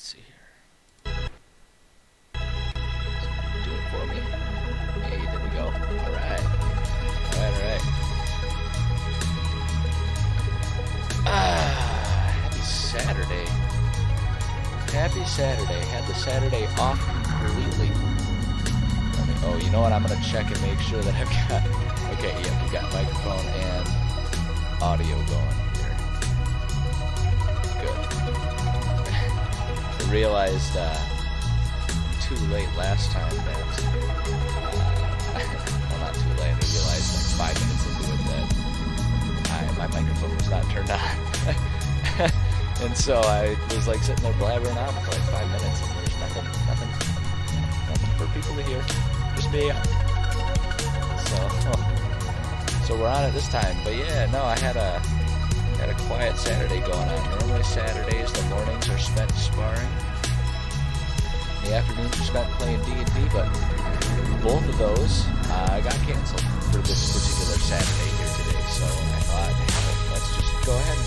Let's see here. Do it for me. Hey, there we go. Alright. Alright. Happy Saturday. Happy Saturday. Had the Saturday off completely. Oh, you know what? I'm going to check and make sure that I've got... Okay, yeah, we've got microphone and audio going here. Good. I realized too late last time that... well, not too late. I realized like 5 minutes into it that my microphone was not turned on. And so I was like sitting there blabbering on for like 5 minutes and there's nothing for people to hear. Just me. So we're on it this time. But yeah, no, I had a quiet Saturday going on. Normally Saturdays, the mornings are spent sparring. The afternoons are spent playing D&D, but both of those got canceled for this particular Saturday here today. So I thought, hey, let's just go ahead and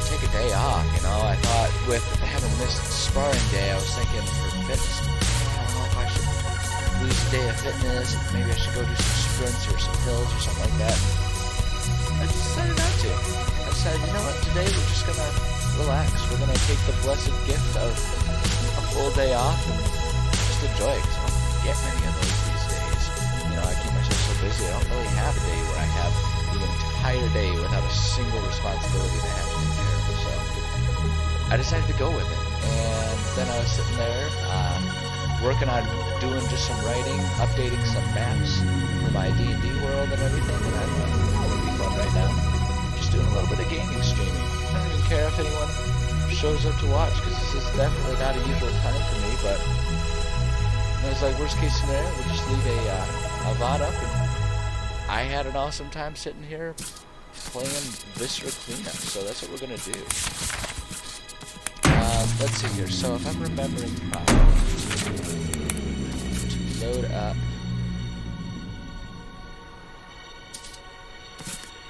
take a day off. You know, I thought with having missed sparring day, I was thinking for fitness, I don't know if I should lose a day of fitness. Maybe I should go do some sprints or some hills or something like that. I just decided not to. I decided, you know what, today we're just gonna relax. We're gonna take the blessed gift of a full day off and just enjoy it, because I don't get many of those these days. You know, I keep myself so busy, I don't really have a day where I have the entire day without a single responsibility that I have to take care of. So I decided to go with it. And then I was sitting there, working on doing just some writing, updating some maps for my D&D world and everything, and I thought that would be fun right now. Just doing a little bit of gaming streaming. I don't even care if anyone shows up to watch, because this is definitely not a usual time for me, but I was like, worst case scenario, we'll just leave a VOD up, and I had an awesome time sitting here playing Viscera cleanup, so that's what we're going to do. Let's see here, so if I'm remembering properly, to load up,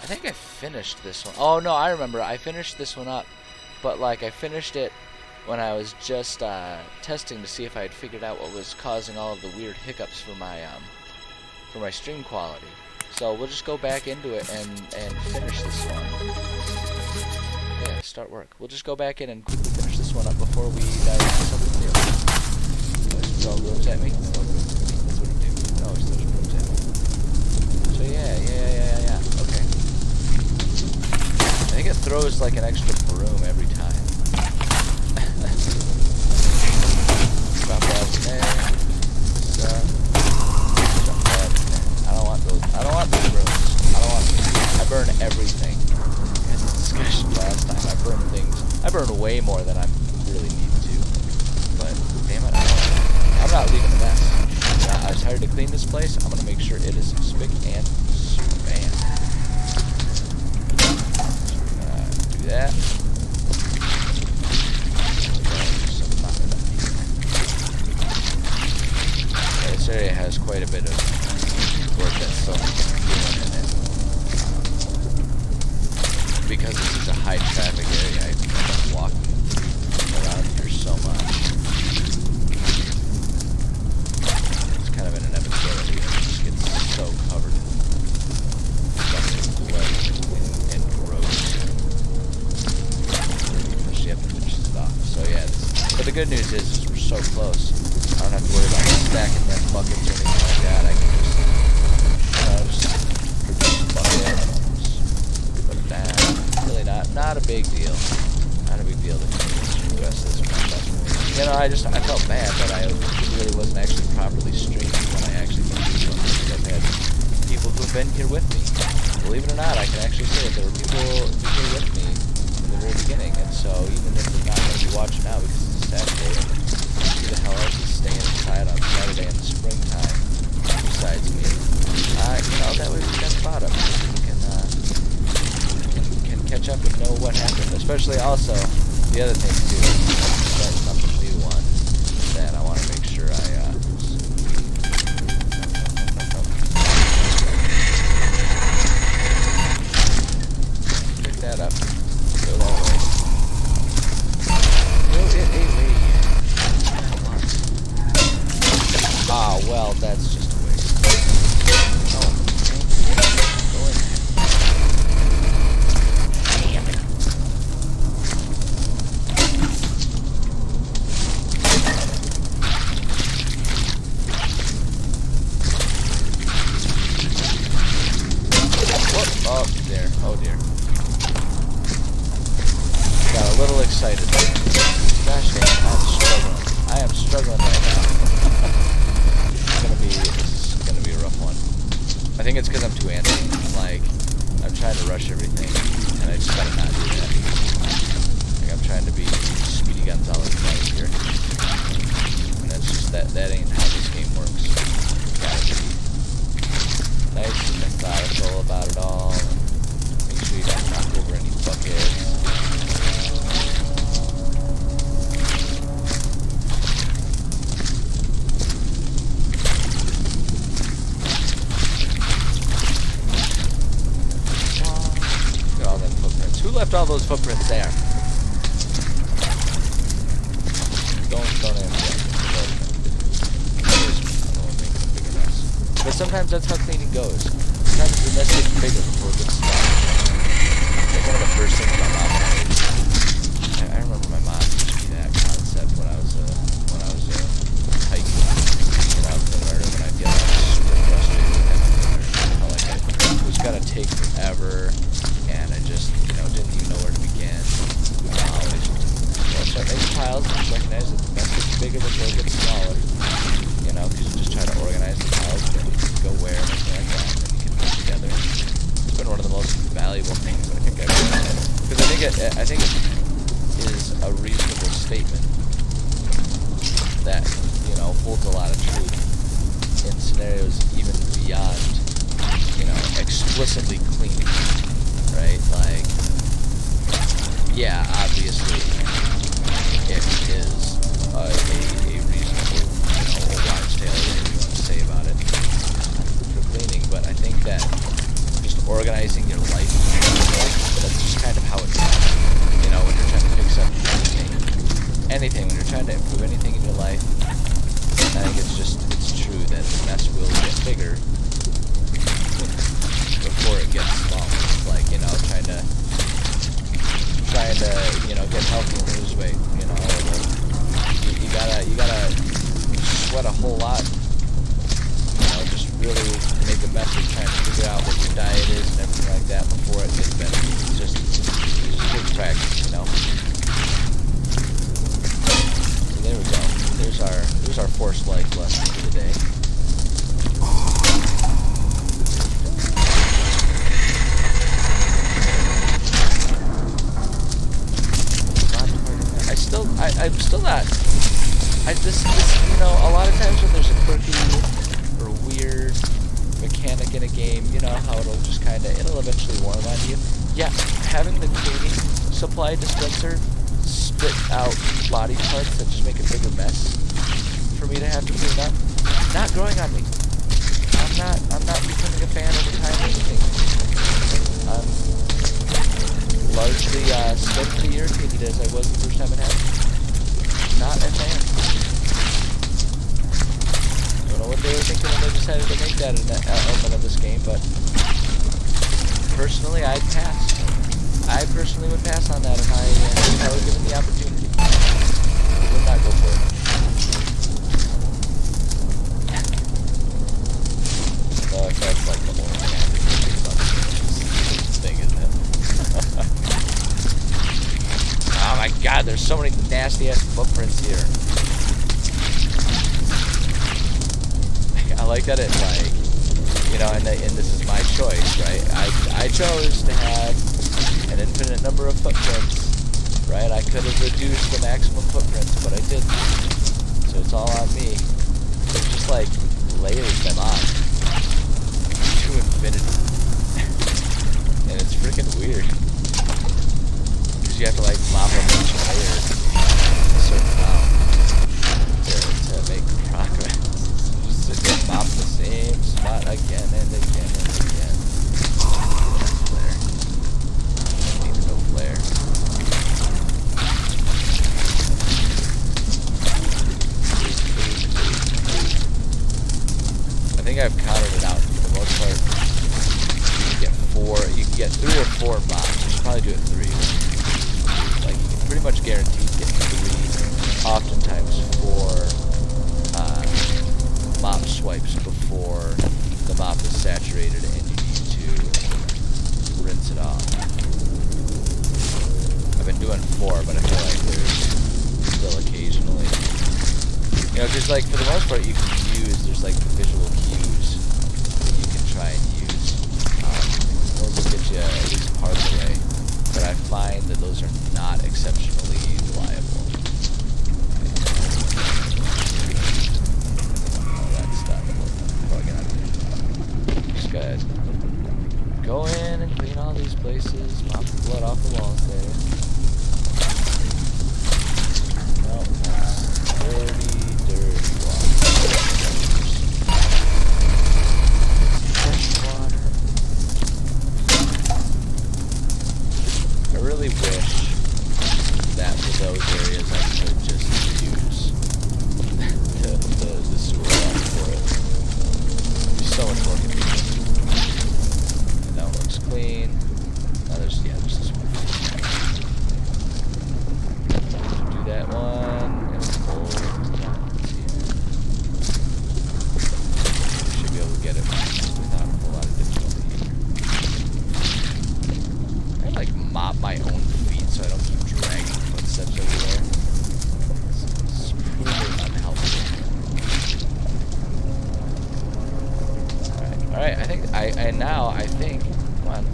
I think I finished this one. Oh no, I remember, I finished this one up, but like I finished it when I was just testing to see if I had figured out what was causing all of the weird hiccups for my stream quality. So we'll just go back into it and finish this one. Yeah, start work. We'll just go back in and quickly finish this one up before we dive into something new. He's throwing rooms at me. That's what he do. No, he's throwing rooms at me. So yeah. Okay. I think it throws like an extra broom every time. Drop that in there. Jump that in there. I don't want those brooms. I burn everything. Discussion last time. I burn way more than I really need to. But damn it, I'm not leaving a mess. I was hired to clean this place. I'm gonna make sure it is spick and span. Do that. Yeah, this area has quite a bit of work that's still doing in it. Because this is a high traffic area, I end up walking around here so much. It's kind of in an inevitability. It just gets so covered in blood and gross. Especially after it finishes it off. So yeah, but the good news is we're so close. I don't have to worry about stacking that buckets or anything like that. I can just produce a bucket. Put it down. Really not a big deal. Not a big deal to do the rest of this process. You know, I felt bad that I really wasn't actually properly streaming when I actually finished this one. Because I've had people who've been here with me. Believe it or not, I can actually say that there were people here with me in the very beginning. And so even if they're not going to be watching now because it's a Saturday, who the hell else is staying inside on Saturday in the springtime besides me? You know, that way we can spot them. Catch up and know what happened. Especially also, the other thing too, is start something new on that. I want to make sure I pick that up. Go that way. No, it ain't me. excited. Gosh dang it, I'm struggling. I am struggling right now. This is gonna be a rough one. I think it's because I'm too antsy. I'm trying to rush everything, and I just gotta not do that. Like, I'm trying to be Speedy Gonzalez here. And that's just, that ain't how this game works. You gotta be nice and methodical about it all, and make sure you don't knock over any buckets. Who left all those footprints there? Don't answer that. But sometimes that's how cleaning goes. Sometimes the mess gets bigger before it gets smaller. Like one of the first things my mom taught me. I remember my mom teaching me that concept when I was hiking. You know, when I'd get super frustrated with everything. It was gonna take forever. And I just, didn't even know where to begin. I start making piles and just recognize that the mess gets bigger before it gets smaller. Because you just try to organize the piles and go where and everything like that, and then you can put it together. It's been one of the most valuable things I think I've ever said. Because I think it is a reasonable statement that, holds a lot of truth in scenarios even beyond, explicitly cleaning. Right? Yeah, obviously, it is a reasonable, a wise tale, whatever you want to say about it, for cleaning, but I think that just organizing your life, that's just kind of how it's done. When you're trying to fix up anything, when you're trying to improve anything in your life, I think it's true that the mess will get bigger before it gets smaller. Trying to get healthy and lose weight, you gotta sweat a whole lot, just really make a mess of trying to figure out what your diet is and everything like that before it gets better. It's just takes practice, So there we go. There's our forced life lesson for the day. I'm still not. A lot of times when there's a quirky or weird mechanic in a game, how it'll eventually warm on you. Yeah, having the cleaning supply dispenser spit out body parts that just make a bigger mess for me to have to clean up, not growing on me. I'm not becoming a fan over time or anything. I'm largely steadily irritated as I was the first time it happened. Not a fan. I don't know what they were thinking when they decided to make that an element of this game, but personally, I'd pass. I personally would pass on that if I were given the opportunity. I would not go for it. So that's like the whole thing about this thing, isn't it? Oh my god, there's so many nasty ass footprints here. I like that it and this is my choice, right? I chose to have an infinite number of footprints, right? I could have reduced the maximum footprints, but I didn't. So it's all on me. It just layers them on to infinity. And it's freaking weird. You have to mop up each layer a certain amount to make progress. Just sit there and mop the same spot again and again and again. Flare. I need no flare. I think I've counted it out for the most part. You can get 3 or 4 mobs Because, like, for the most part, you can use, there's, like, the visual cues that you can try and use. Those will get you at least part of the way. But I find that those are not exceptionally reliable. All that stuff. Probably get out of here. Just gotta go in and clean all these places, mop the blood off the walls there. No, that's dirty water. Fresh water. I really wish that for those areas I could just use the sewer line for it. It'd be so much more convenient. And now it looks clean. Now there's this one. Do that one. And pull it down here. We should be able to get it without a whole lot of difficulty. I like mop my own feet so I don't keep dragging footsteps everywhere. It's really unhelpful. Alright, I think I think come on.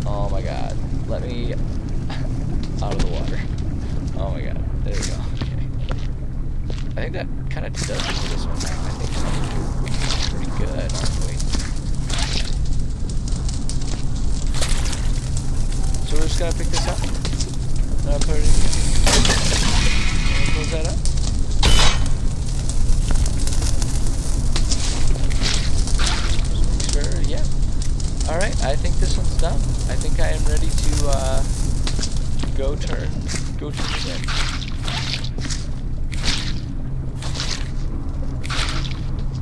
Oh my god. Let me out of the water. Oh my god. There we go. Okay. I think that kinda does it for this one. I think we're pretty good, aren't we? So we're just gonna pick this up. Put it in here. Close that up. Just make sure, yeah. Alright, I think this one's done. I think I am ready to go turn the in.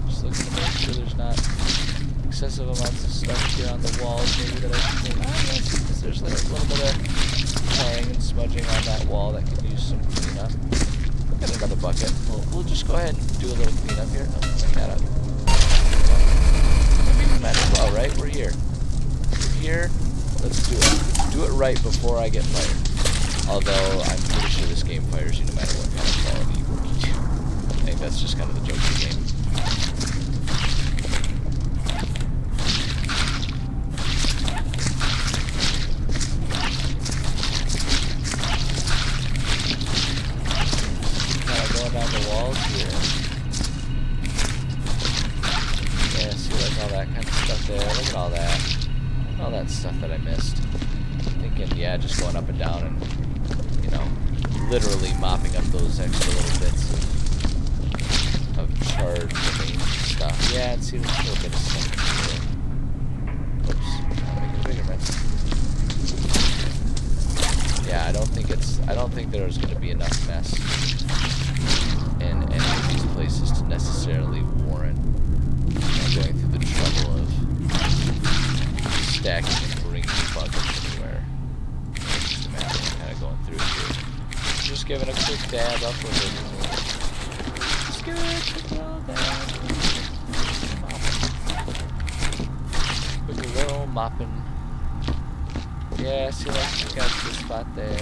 Just looking to make sure there's not excessive amounts of stuff here on the walls maybe that I can clean. Because there's like a little bit of tang and smudging on that wall that could use some cleanup. Got another bucket. We'll just go ahead and do a little cleanup here. Oh, clean that up. Maybe we might as well, right? We're here. We're here. Let's do it. Do it right before I get fired. Although I'm pretty sure this game fires you no matter what kind of quality work you do. I think that's just kind of the joke of the game. Kind of going down the walls here. Yeah, see like all that kind of stuff there. Look at all that. All that stuff that I missed. Thinking, yeah, just going up and down and, you know, literally mopping up those extra little bits of charred remains and stuff. Yeah, and see, there's a little bit of stuff here. Oops, I'll make it a bigger mess. Yeah, I don't think there's going to be enough mess in any of these places to necessarily warrant going through the trouble of stacking and bringing buckets anywhere. It's just a matter of kind of going through here. Just giving a quick dab up with it. Just give it a quick little dab. Quick little mopping. Yeah, see like you got the spot there.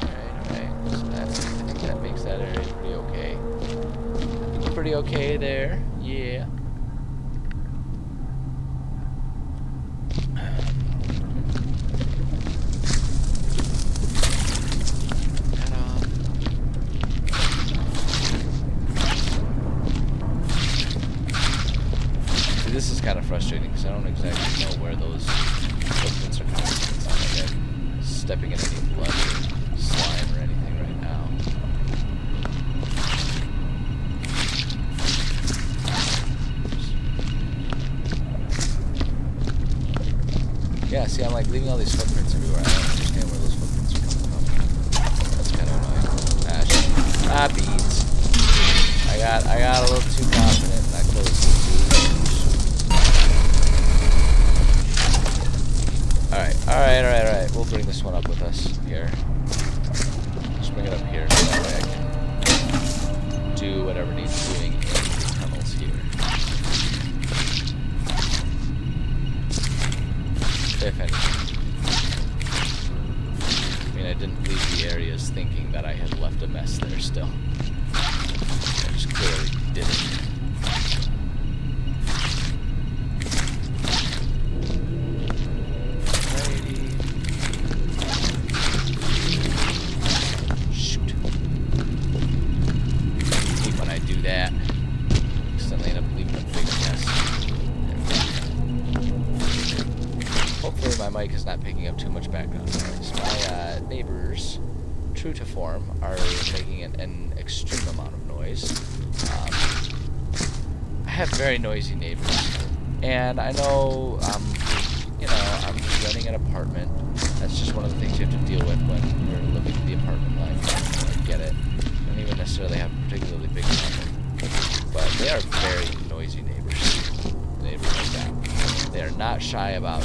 Alright. So I think that makes that area pretty okay. It's pretty okay there. Yeah. See, this is kind of frustrating because I don't exactly know where those footprints are coming from. It's not like I'm stepping in any blood or slime or anything right now. Yeah, see, I'm like leaving all these footprints everywhere. I don't understand where those footprints are coming from. That's kind of annoying. Ah, shit. Ah, beads. I got a little too confident and I closed the Alright. We'll bring this one up with us here. Just bring it up here so that way I can do whatever needs doing in the tunnels here. If anything. I mean, I didn't leave the areas thinking that I had left a mess there still. I just clearly didn't. My mic is not picking up too much background noise. My neighbors, true to form, are making an extreme amount of noise. I have very noisy neighbors, and I know, I'm just renting an apartment. That's just one of the things you have to deal with when you're living the apartment life. I get it. I don't even necessarily have a particularly big apartment, but they are very noisy neighbors. Neighbors like that. They are not shy about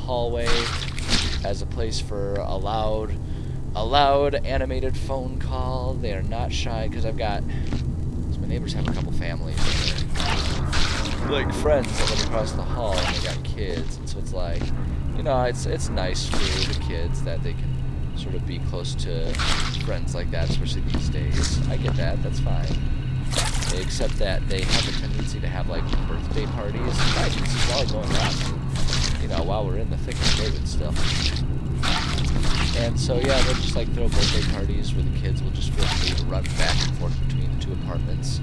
hallway as a place for a loud animated phone call. They are not shy, because my neighbors have a couple families that are like friends that live across the hall, and they got kids, and so it's like, it's nice for the kids that they can sort of be close to friends like that, especially these days. I get that, that's fine. Except that they have a tendency to have like birthday parties. This is all going on, while we're in the thick of COVID still. And so, yeah, they'll just, like, throw birthday parties where the kids will just feel free to run back and forth between the two apartments,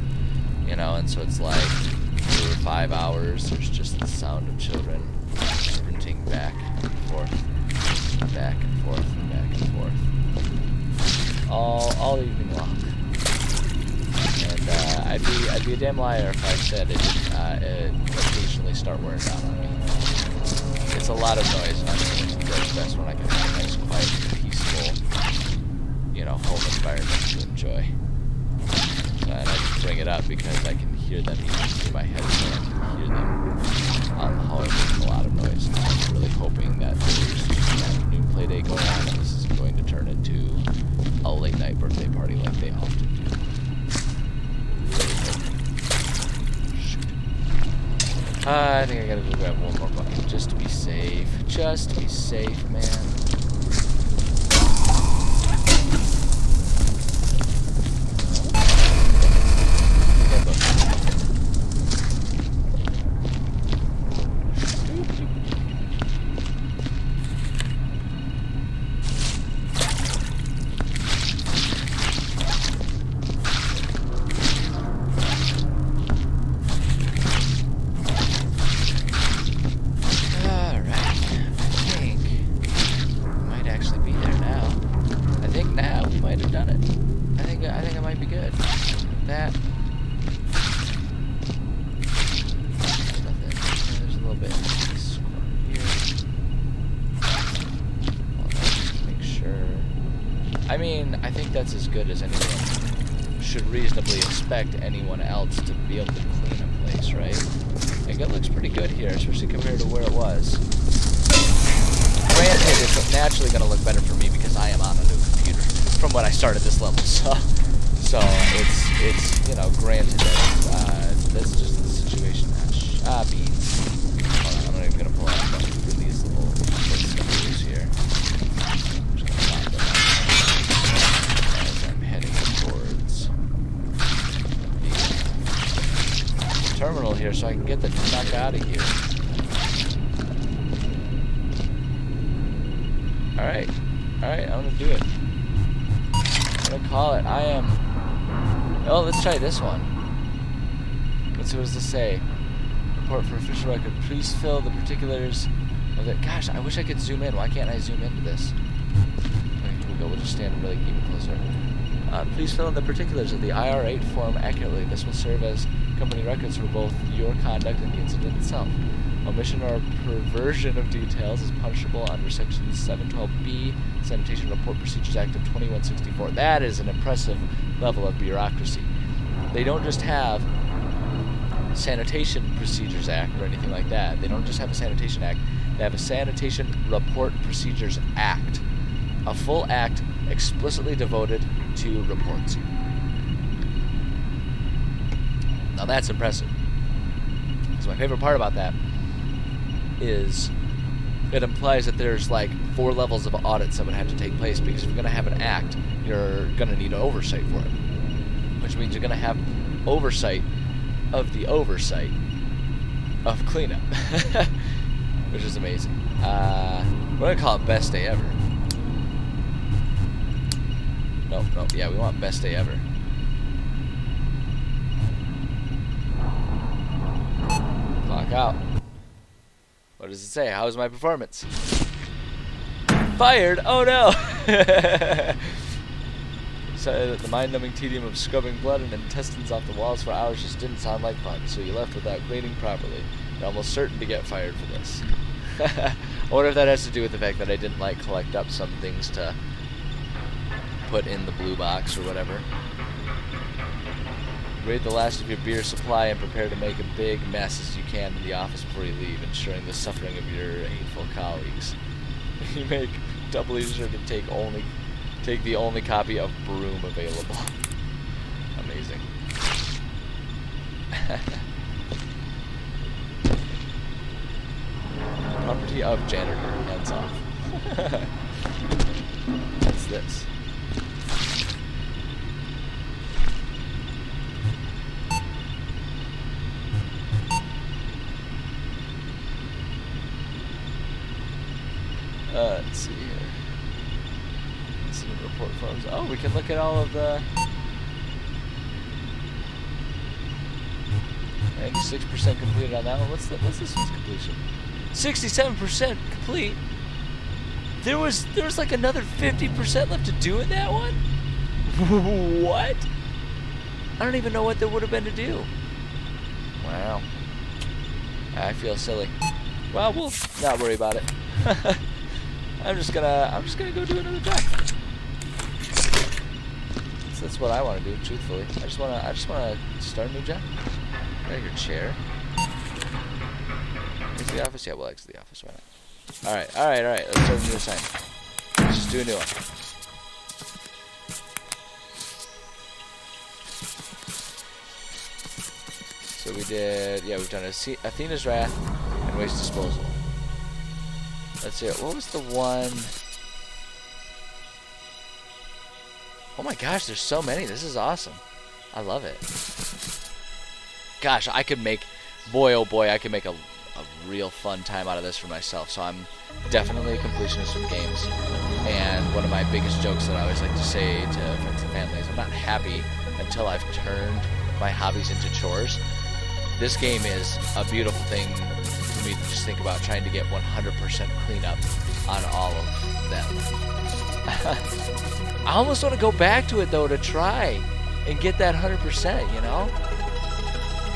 and so it's like, for 5 hours, there's just the sound of children sprinting back and forth, back and forth, and back and forth, all evening long. And, I'd be a damn liar if I said it didn't occasionally start wearing down on me. It's a lot of noise, and I think it works best when I can have a nice, quiet, peaceful, home environment to enjoy. And I just bring it up because I can hear them even through my headset. I can hear them making a lot of noise. And I'm really hoping that there's an afternoon play day going on, and this isn't going to turn into a late night birthday party like they often do. I think I gotta go grab one more bucket just to be safe. Just to be safe, man. I mean, I think that's as good as anyone should reasonably expect anyone else to be able to clean a place, right? Like, it looks pretty good here, especially compared to where it was. Granted, it's naturally going to look better for me because I am on a new computer from when I started this level, so it's granted that that's just the situation. Beans. Hold on, I'm not even going to pull out a bunch of these little screws here. Terminal here so I can get the fuck out of here. Alright, I'm gonna do it. I'm gonna call it. Oh, let's try this one. Let's see, what does this say? Report for official record. Please fill the particulars of it. Gosh, I wish I could zoom in. Why can't I zoom into this? Okay, here we go. We'll just stand really even closer. Please fill in the particulars of the IR8 form accurately. This will serve as company records for both your conduct and the incident itself. Omission or perversion of details is punishable under Section 712B, Sanitation Report Procedures Act of 2164. That is an impressive level of bureaucracy. They don't just have Sanitation Procedures Act or anything like that. They don't just have a Sanitation Act. They have a Sanitation Report Procedures Act. A full act explicitly devoted to reports. Now that's impressive. Because my favorite part about that is it implies that there's like 4 levels of audits that would have to take place, because if you're going to have an act, you're going to need an oversight for it, which means you're going to have oversight of the oversight of cleanup, which is amazing. We're going to call it best day ever. Nope, yeah, we want best day ever. Clock out. What does it say? How was my performance? Fired? Oh no! So that the mind-numbing tedium of scrubbing blood and intestines off the walls for hours just didn't sound like fun, so you left without cleaning properly. You're almost certain to get fired for this. I wonder if that has to do with the fact that I didn't like collect up some things to put in the blue box or whatever. Raid the last of your beer supply and prepare to make a big mess as you can in the office before you leave, ensuring the suffering of your hateful colleagues. You make doubly sure to take the only copy of Broom available. Amazing. Property of janitor. Hands off. What's this? Let's see here. Incident report forms. Oh, we can look at all of the 96% completed on that one. What's this one's completion? 67% complete. There was like another 50% left to do in that one. What? I don't even know what there would have been to do. Wow. I feel silly. Well, we'll not worry about it. I'm just gonna go do another job. So that's what I want to do, truthfully. I just wanna start a new job. Got your chair. Exit the office? Yeah, we'll exit the office. Why not? All right. Let's start a new assignment. Let's just do a new one. So we've done Athena's Wrath and Waste Disposal. Let's see, what was the one? Oh my gosh, there's so many. This is awesome. I love it. Gosh, I could make, boy oh boy, I could make a real fun time out of this for myself. So I'm definitely a completionist with games. And one of my biggest jokes that I always like to say to friends and family is I'm not happy until I've turned my hobbies into chores. This game is a beautiful thing for me to just think about, trying to get 100% cleanup on all of them. I almost want to go back to it though to try and get that 100%, you know?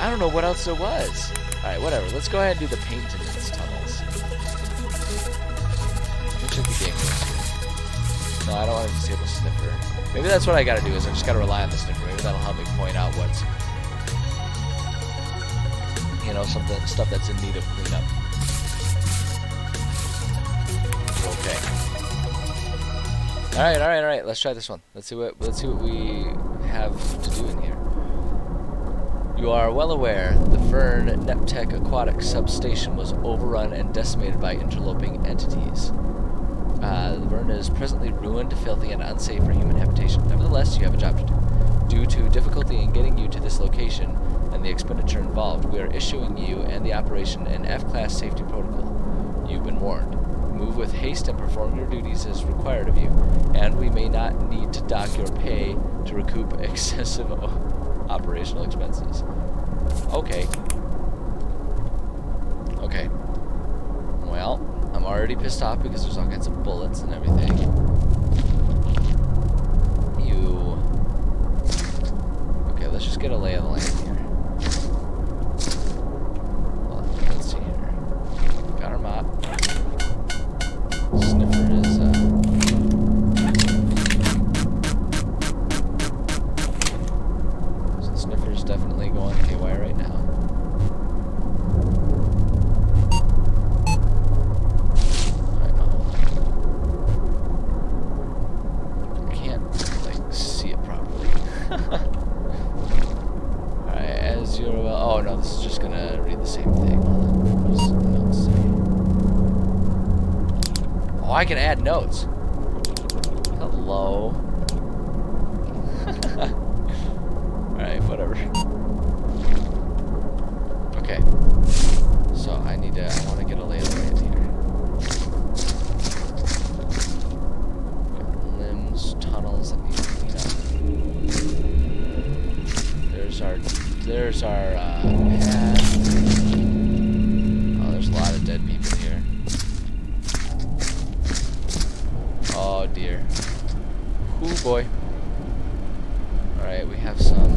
I don't know what else there was. Alright, whatever. Let's go ahead and do the paint in these tunnels. Let me check the game rules here. No, I don't want to disable sniffer. Maybe that's what I gotta do, is I just gotta rely on the sniffer. Maybe that'll help me point out what's, you know, stuff that's in need of cleanup. Okay. All right. Let's try this one. Let's see what we have to do in here. You are well aware the Fern Neptech Aquatic Substation was overrun and decimated by interloping entities. The Fern is presently ruined, filthy, and unsafe for human habitation. Nevertheless, you have a job to do. Due to difficulty in getting you to this location and the expenditure involved, we are issuing you and the operation an F-Class safety protocol. You've been warned. Move with haste and perform your duties as required of you, and we may not need to dock your pay to recoup excessive operational expenses. Okay. Well, I'm already pissed off because there's all kinds of bullets and everything. Okay, let's just get a lay of the land here. Well, let's see here. Got our mop. Sniffer is, so Sniffer's definitely going haywire right now. Alright, no, hold on. I can't, like, see it properly. Alright. Oh, I can add notes. Hello. Alright, whatever. Okay. So I want to get a lay of the land here. Got limbs, tunnels that need to clean up. There's our path. Oh, there's a lot of dead people here. Oh dear. Ooh boy. Alright, we have some.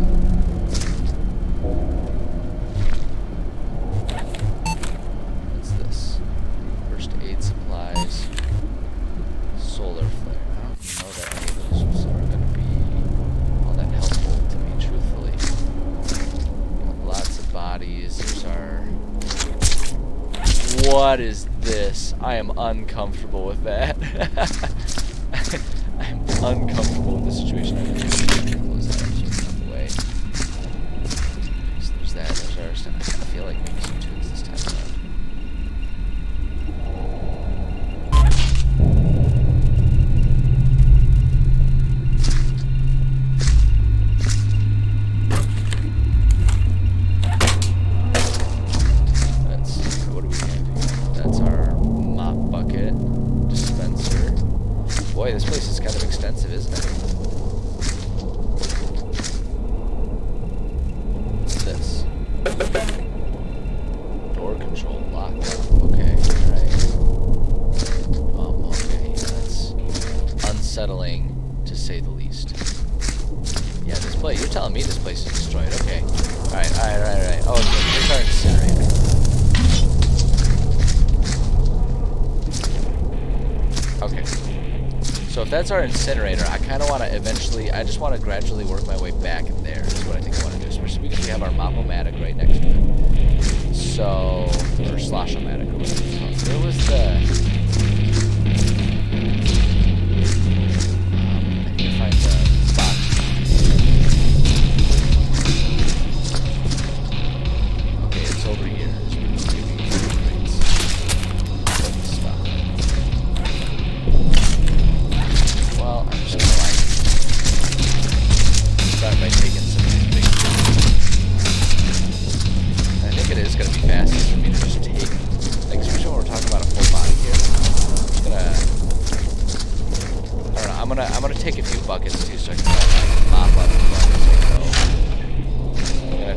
What's this? First aid supplies. Solar flare. I don't know that any of those are going to be all that helpful to me, truthfully. Got lots of bodies. There's our. What is this? I am uncomfortable with that. I'm uncomfortable with the situation. I'm going to close that up so it's out of the way. So there's that. There's our stuff. I kind of feel like maybe some tunes this time around. Let's see. What do we have here? That's our mop bucket dispenser. Boy, this place is kind of extensive, isn't it? What's this? Door control locked. Okay, alright. Okay, yeah, that's unsettling, to say the least. Yeah, this place, you're telling me this place is destroyed. Okay. Alright. Oh, okay, here's our incinerator. Okay. So if that's our incinerator, I kind of want to I just want to gradually work my way back in there is what I think I want to do, especially because we have our Mop-O-Matic right next to it. So, or Slosh-O-Matic or whatever it's called. Where was the... I need to find the box. Okay, it's over here. Well, I'm just gonna start by taking some of these big I think it is gonna be fastest for me to just take, like, especially when we're talking about a full body here. I don't know. I'm gonna take a few buckets too, so I can kind of mop up the buckets as I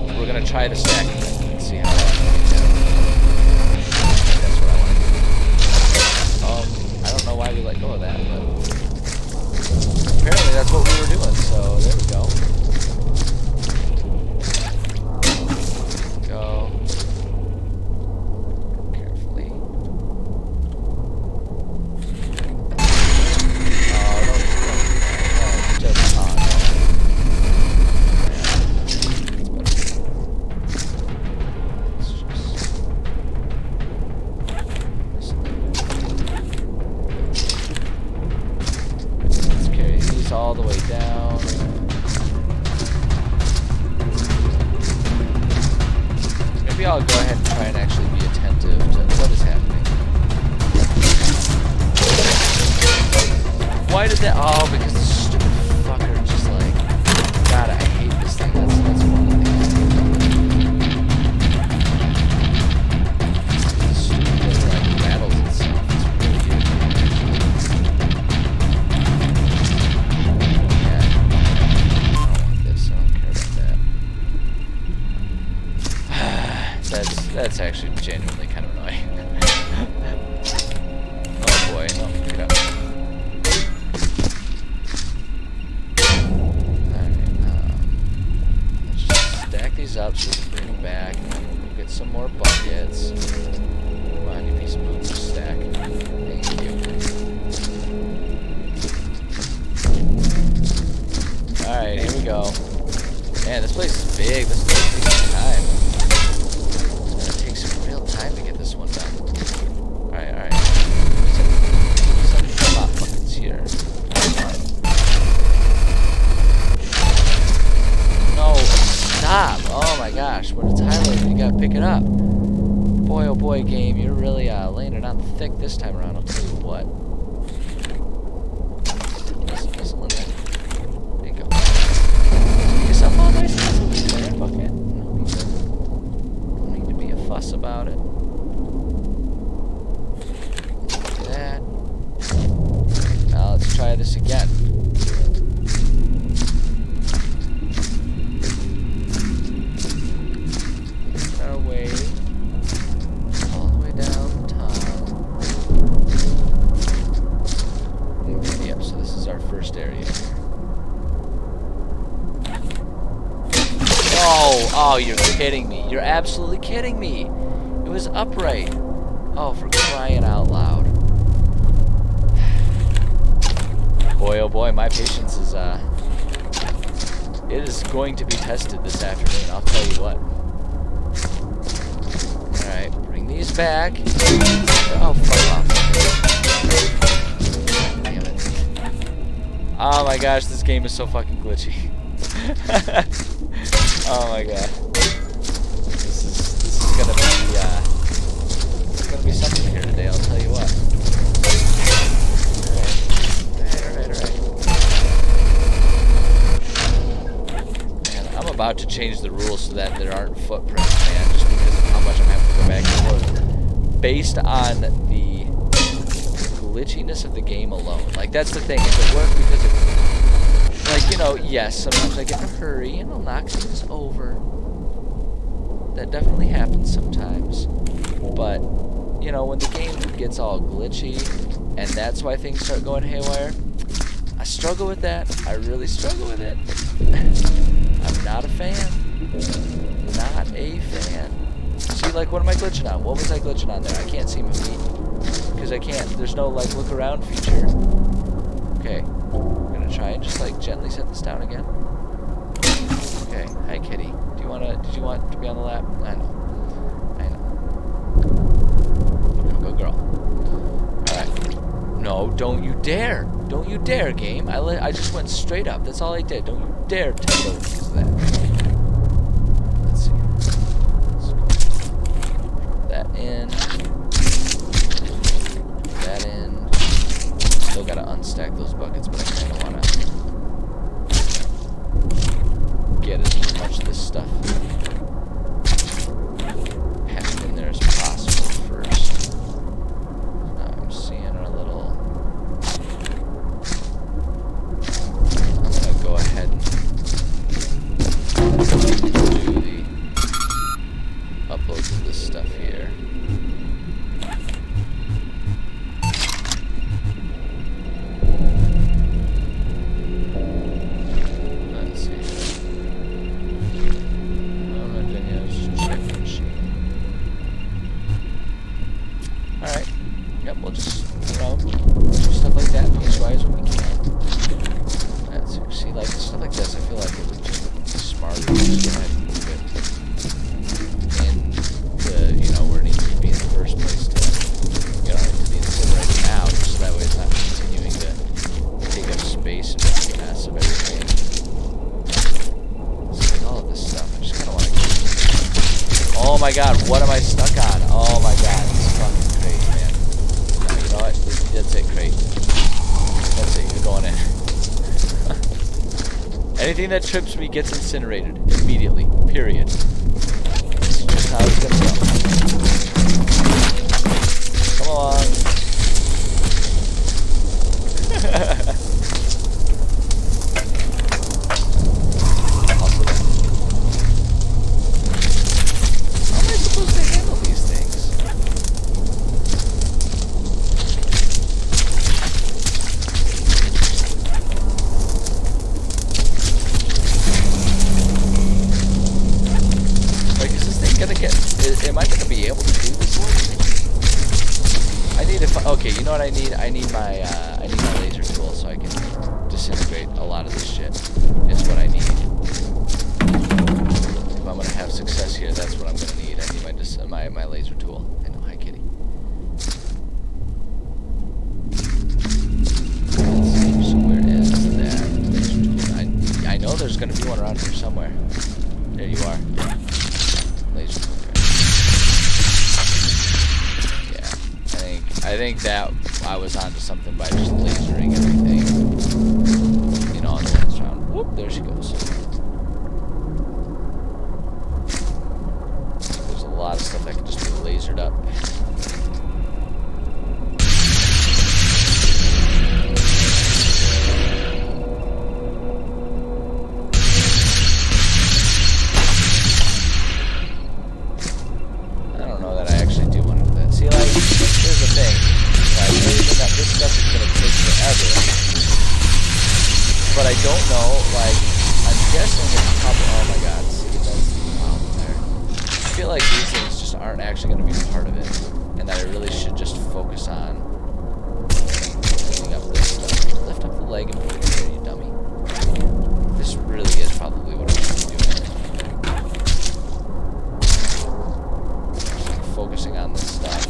go. We're gonna try the stacking and see how that works out. That's what I want to do. I don't know why we let go of that, but. Apparently that's what we were doing, so there we go. Go. Carefully. Oh, don't just on. Let's carry these all the way down. Maybe I'll go ahead and try and actually be attentive to what is happening. Why did that? Oh, because the stupid fucker just like. God, I hate this thing. That's one of the things. This stupid thing like rattles itself. It's really irritating. Yeah. I don't want this. I don't care about that. That's actually genuinely kind of annoying. Oh boy. Oh, pick it up. Let's just stack these up so we can bring them back. And then we'll get some more buckets. Come on, you piece of poop, just stack. Thank you. Alright, here we go. Man, this place is big. This place takes some time. It's gonna take some real time to get this one done. Alright. Some mop buckets here. No, stop! Oh my gosh, when it's highlighted, you gotta pick it up. Boy, oh boy, game, you're really laying it on thick this time around, I'll tell you what. muzzle in there. There you go. Get yourself all nice muzzle in there. Fuck it. No need to be a fuss about it. Do that. Now let's try this again. Our way all the way down the tunnel. Okay, yep, so this is our first area here. Oh, you're kidding me. You're absolutely kidding me. It was upright. Oh, for crying out loud. Boy, oh boy, my patience is, it is going to be tested this afternoon, I'll tell you what. Alright, bring these back. Oh, fuck off. Damn it. Oh my gosh, this game is so fucking glitchy. Oh my god. This is gonna be something here today, I'll tell you what. Alright. Man, I'm about to change the rules so that there aren't footprints, man, just because of how much I'm having to go back and forth. Based on the glitchiness of the game alone. Like, that's the thing. If it worked because it... Like, you know, yes, sometimes I get in a hurry and I'll knock things over. That definitely happens sometimes. But, you know, when the game gets all glitchy and that's why things start going haywire, I struggle with that. I really struggle with it. I'm not a fan. Not a fan. See, like, what am I glitching on? What was I glitching on there? I can't see my feet. Because I can't. There's no, like, look around feature. Okay. I'm gonna try and just, like, gently set this down again. Okay. Hi, kitty. Did you want to be on the lap? I know. Good girl. Alright. No, don't you dare. Don't you dare, game. I just went straight up. That's all I did. Don't you dare take over because of that. Let's see. Let's go. That in. That in. Still gotta unstack those buckets, but I kind of want to get as much of this stuff packed in there as possible first. Now I'm seeing our little... I'm gonna go ahead and do the uploads of this stuff here. Let's see. Oh, no, Danielle's check machine. Alright. Yep, we'll just, you know, do stuff like that piecewise when we can. That's, see, like, stuff like this, I feel like it would just be smarter to just go ahead and move it in the, you know, where it needs to be in the first place to, you know, to the incinerator now, just so that way it's not continuing to take up space and make a mess of everything. So, like, all of this stuff, I just kind of want to keep... Oh my god, what am I stuck on? Oh my god, it's fucking crazy, man. No, you know what? That's it, crate. That's it, you're going in. Anything that trips me gets incinerated immediately. Period. That's just how it's gonna go. Come along. Also, how am I supposed to handle these things? Like, is this thing gonna get... am I gonna be able to do this one? I need to... Okay, you know what I need? I need my laser tool so I can disintegrate a lot of this shit. Is what I need. If I'm gonna have success here, that's what I'm gonna need. I need my laser tool. I know, hi kitty. Let's see, so where is that laser tool? I know there's gonna be one around here somewhere. There you are. Laser tool. Yeah, I think that I was onto something by just lasering everything. there she goes. There's a lot of stuff that can just be lasered up. I don't know that I actually do want to do that. See, like, here's the thing. Like, lasing up this stuff is going to take forever. But I don't know, like, I'm guessing it's probably, oh my god, see, that's the problem there. I feel like these things just aren't actually going to be part of it, and that I really should just focus on lifting up this stuff. Lift up the leg and put it here, you dummy. This really is probably what I should be doing. Just focusing on this stuff.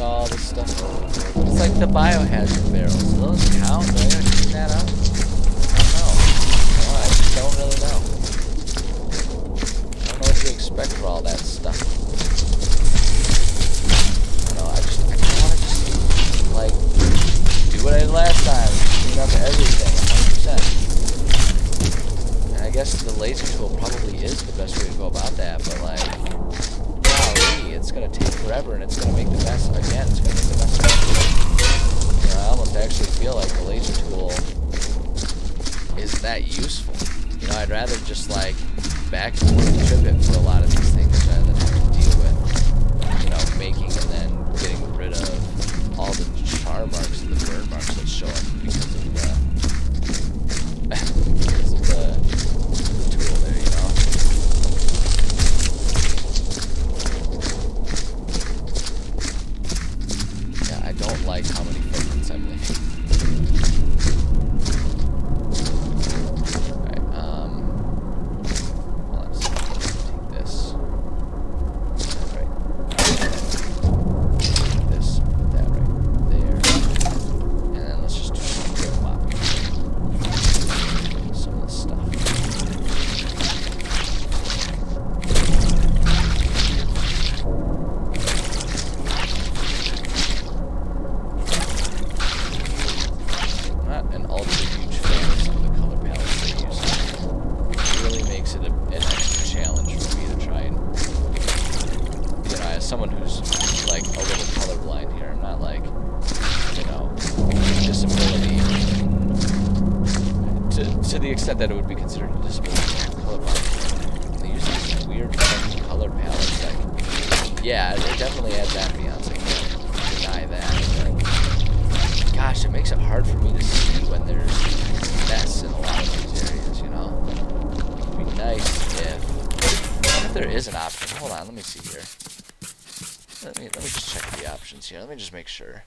All this stuff. It's like the biohazard barrels. Do those count? Do I gotta clean that up? I don't know. No, I just don't really know. I don't know what to expect for all that stuff. I don't know. I kind of want to just, like, do what I did last time. Clean up everything, 100%. And I guess the laser tool probably is the best way to go about that, but, like, it's going to take forever, and it's going to make the mess again. It's going to make the mess again. You know, I almost actually feel like the laser tool isn't that useful. You know, I'd rather just, like, back and forth trip it for a lot of these things rather than have to deal with, you know, making and then getting rid of all the char marks and the burn marks that show up because of the tool there, you know. I don't like how many footprints I'm leaving. Alright, well, let's take this. That right. Take this, put that right there. And then let's just do some quick mopping. Some of this stuff. An ultra huge fan of some of the color palettes they use. It really makes it an extra challenge for me to try and, you know, as someone who's like a little colorblind here, I'm not like, you know, disability to the extent that it would be considered a disability. Colorblind. And they use these weird funky color palettes. Like, yeah, it definitely adds ambiance. I can't deny that. But gosh, it makes it hard for me to see when there's mess in a lot of these areas, you know? It'd be nice if there is an option. Hold on, let me see here. Let me just check the options here. Let me just make sure.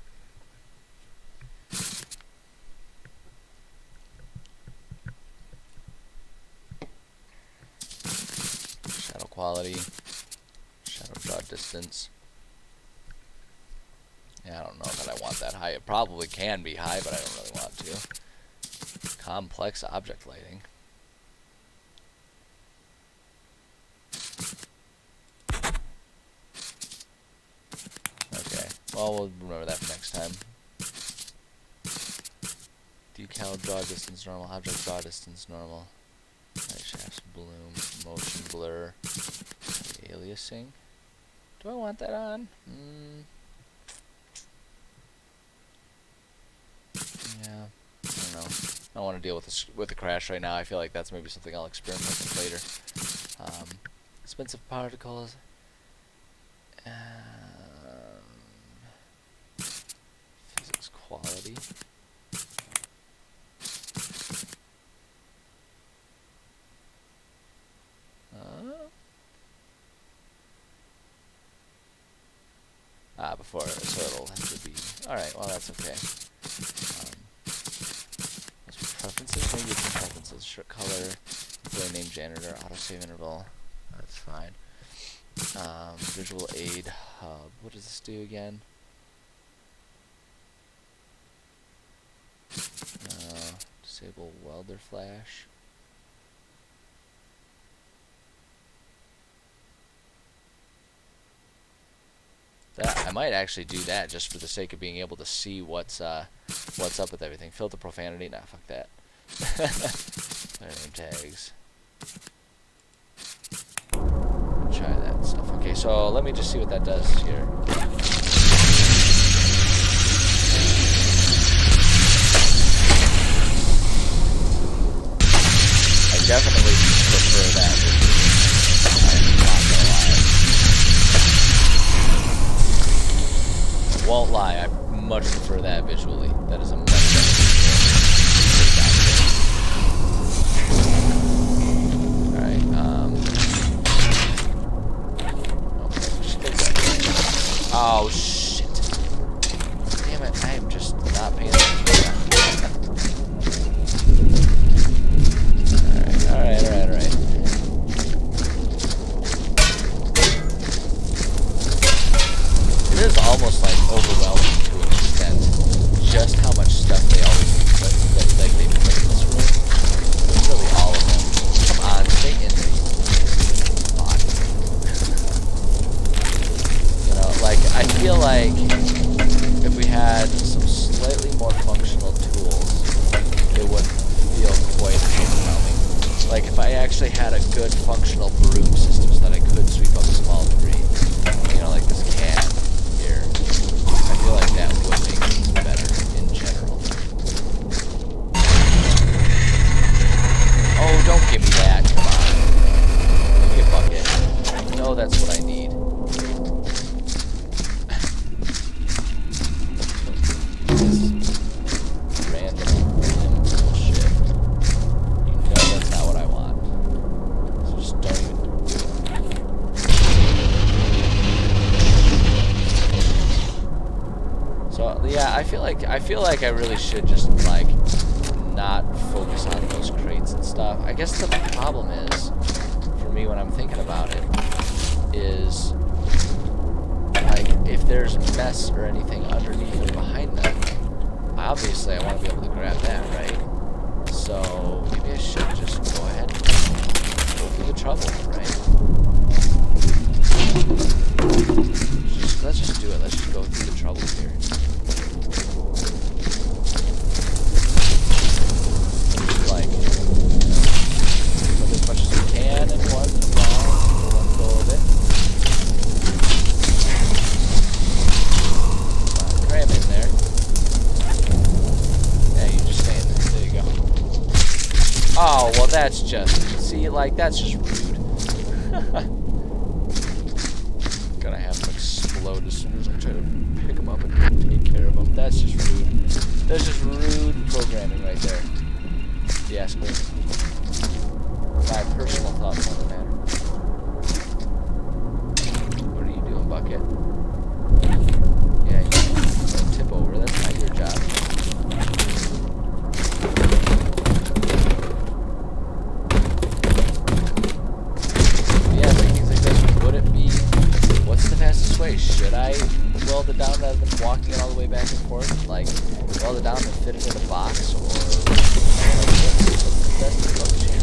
Shadow quality, shadow draw distance. Yeah, I don't know that I want that high. It probably can be high, but I don't really want to. Complex object lighting. Okay, well, we'll remember that for next time. Decal draw distance normal, object draw distance normal. Light shafts bloom, motion blur, aliasing. Do I want that on? Yeah, I don't know. I don't want to deal with the crash right now. I feel like that's maybe something I'll experiment with later. Expensive particles. Physics quality. Before, so it'll have to be. Alright, well, that's okay. Preferences, maybe some preferences. Shirt color, display name, janitor, autosave interval. That's fine. Visual aid hub. What does this do again? Disable welder flash. might actually do that just for the sake of being able to see what's up with everything. Filter profanity, nah, fuck that. Player name tags. Try that stuff. Okay, so let me just see what that does here. I definitely prefer that. I'm not gonna lie. Won't lie, I much prefer that visually. That is a much better visual. Alright, okay, just take that. Oh, shit. Damn it, I am just not paying attention. Alright. It is almost like overwhelming to an extent, just how much stuff they always put, like they put in this room. There's really all of them. Come on, stay in there, you body. You know, like, I feel like if we had some slightly more functional tools, it wouldn't feel quite as overwhelming. Like, if I actually had a good functional broom system so that I could sweep up small debris, you know, like this can here, I feel like that would make things better in general. Oh, don't give me that, come on. Give me a bucket. No, that's what I need. This random bullshit. You know that's not what I want. So just don't even do it. So yeah, I feel like I really should just like not focus on those crates and stuff. I guess the problem is, for me when I'm thinking about it, is like if there's mess or anything underneath or behind them, obviously I want to be able to grab that, right? So maybe I should just go ahead and go through the trouble, right? Let's just do it. Let's just go through the trouble here. Like, put as much as we can in one go of it. Cram in there. Yeah, you just stay in there. There you go. Oh, well that's just, see, like, that's just rude. Gonna have him explode as soon as I try to pick him up and take care of him. That's just rude. That's just rude programming right there. You ask me. My personal thoughts on the matter. What are you doing, Bucket? Yeah, you don't tip over. That's not your job. What's the fastest way? Should I weld it down rather than walking it all the way back and forth? Like, weld it down and fit it in a box? Or, what's the best approach here?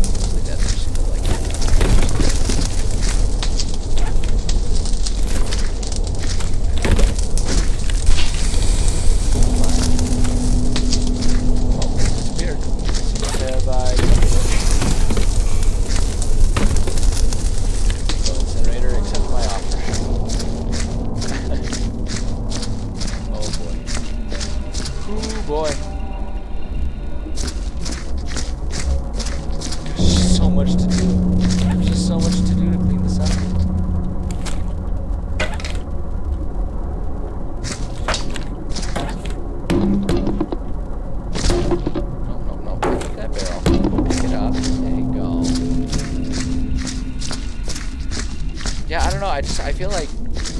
Honestly, that's just like oh, it's disappeared. Have I accept my offer. Oh boy. Ooh boy. There's just so much to do. There's just so much to do to clean this up. No. Pick that barrel. Pick it up. There you go. Yeah, I don't know, I feel like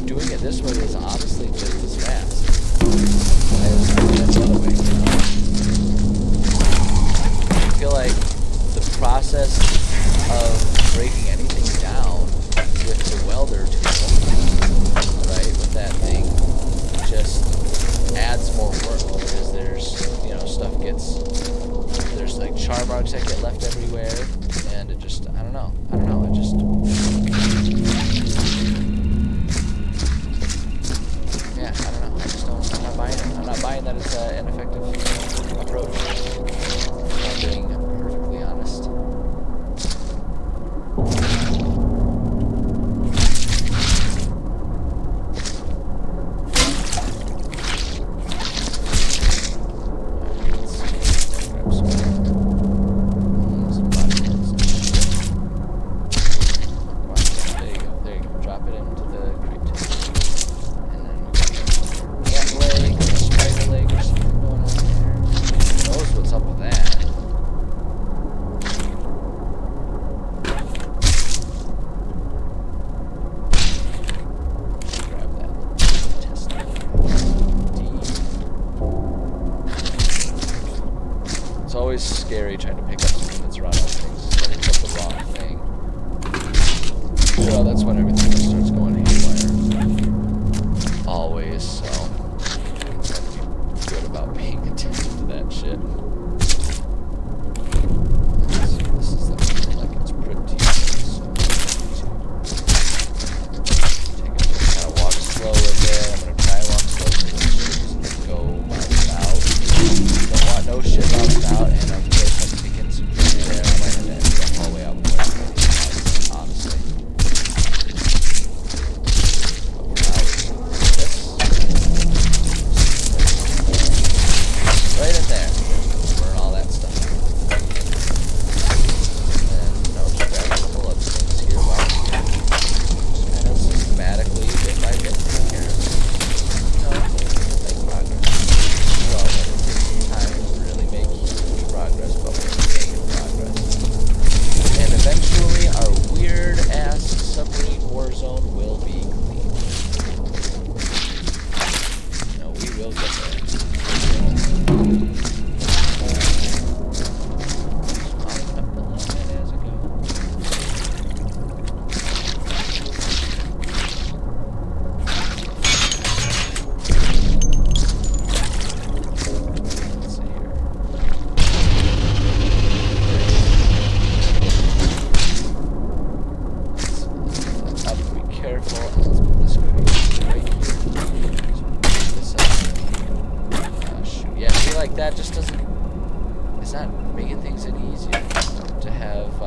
doing it this way is honestly just as fast as the other way, you know? I feel like the process of breaking anything down with the welder tool, right, with that thing, just adds more work because there's, you know, there's like char marks that get left everywhere, and it just, I don't know, it just... always scary trying to pick up something that's around other things. So pick up the wrong thing. Well, that's when everything just starts going haywire. Always, so you have to be good about paying attention to that shit. Let's see, this is looking like it's pretty. So take it, just kind of walk slow with it. I'm gonna try and walk slow so this shit doesn't go bouncing out. Don't want no shit bouncing out, and of course I'm thinking security there. I might have to end the hallway out more than anything else, honestly. Right in there. Burn all that stuff. And just grab a couple of things here while I'm here. Just kind of systematically, bit by bit, take care of it. Make progress. Well, it takes some time to really make huge progress, but we're making progress. And eventually, our weird-ass submarine war zone will be clean. We will get there. That just doesn't, it's not making things any easier to have,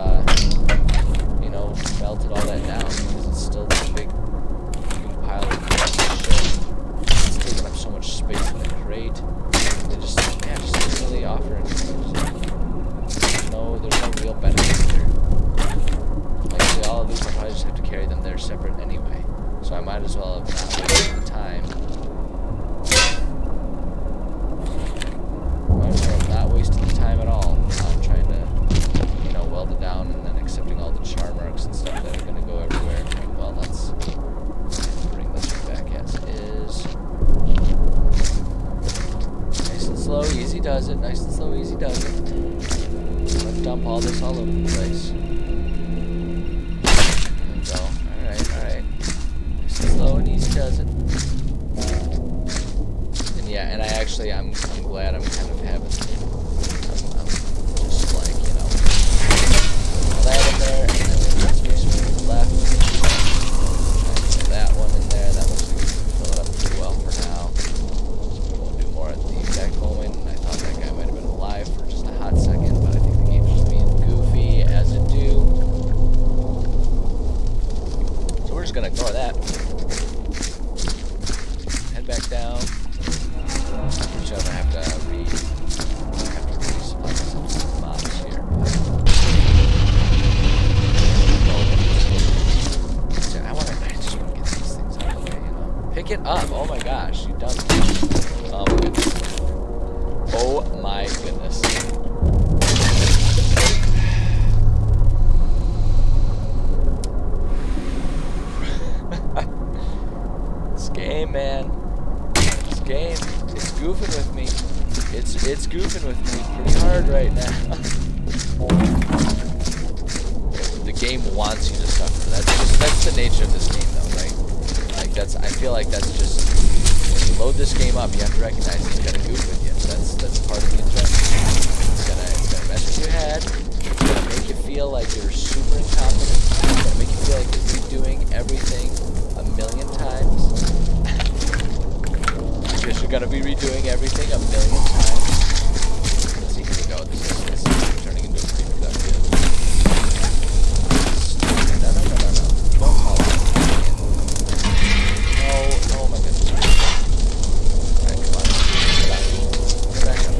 melted all that down, because it's still this big pile of shit. It's taking up so much space in the crate. They just didn't really offer anything. There's no real benefit here. Like I say, all of these I'll probably just have to carry them there separate anyway. So I might as well have not wasted the time. Not wasting the time at all on trying to, weld it down and then accepting all the char marks and stuff that are going to go everywhere. Well, let's bring this one back as is. Nice and slow, easy does it. Nice and slow, easy does it. Let's dump all this all over the place. There we go. Alright. Nice and slow and easy does it. And yeah, and I'm glad I'm kind of having, I'm just like, all that in there, and then we have space for the left. Put that one in there. That looks like we can fill it up pretty well for now. We won't do more at the exact moment, and I thought that guy might have been alive for just a hot second, but I think the game's just being goofy, as it do. So we're just gonna ignore that. Head back down. I'm sure I have to resupply myself some mobs here. I just want to get these things out of the way, Pick it up! Oh my gosh, you dumb. Oh my goodness. Oh my goodness. This game, man. This game. It's goofing with me. It's goofing with me pretty hard right now. The game wants you to suffer. That's the nature of this game, though, right? Like I feel like that's just when you load this game up, you have to recognize it's gonna goof with you. That's part of the enjoyment. It's gonna mess with your head. It's gonna make you feel like you're super incompetent. It's gonna make you feel like you're redoing everything a million times. Because you're going to be redoing everything a million times. Let's see, here we go. This is turning into a pretty productive. No. Don't call it. No, oh my goodness. Alright, come on. Get back up.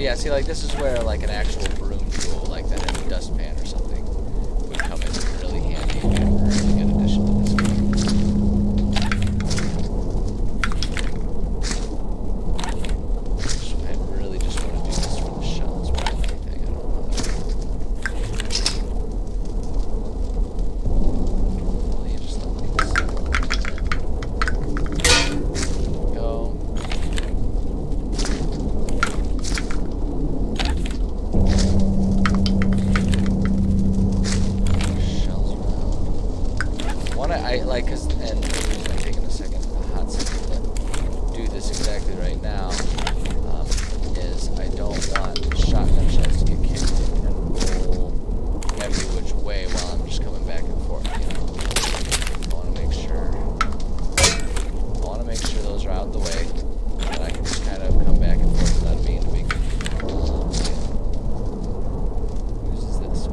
But yeah, see, like, this is where, like, an actual broom tool, like that in a dustpan or something, would come in really handy and be a really good addition to this game. I really just want to do this for the shells more than anything. I don't know. Well, you just let things go. Cause, and I'm taking a hot second to do this exactly right now, is I don't want shotgun shells to get kicked and roll every which way while I'm just coming back and forth, you know. I want to make sure those are out the way, and I can just kind of come back and forth without it being a big What is this?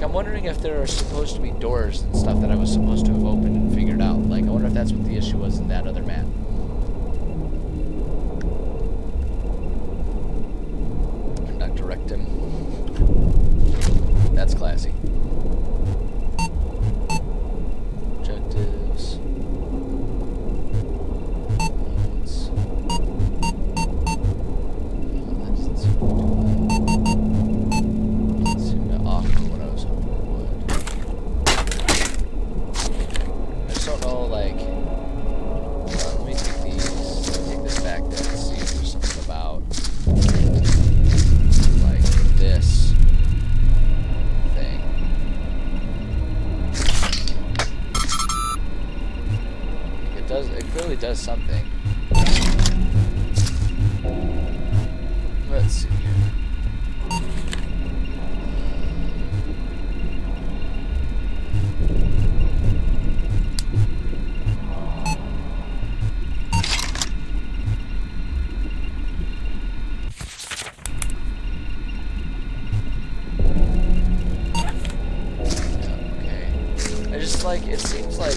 I'm wondering if there are supposed to be doors and stuff that I was supposed to have opened and figured out. Like, I wonder if that's what the issue was in that other map. I'm not direct him. That's classy. Objectives. It clearly does something. Let's see here. Yeah, okay. I just like, it seems like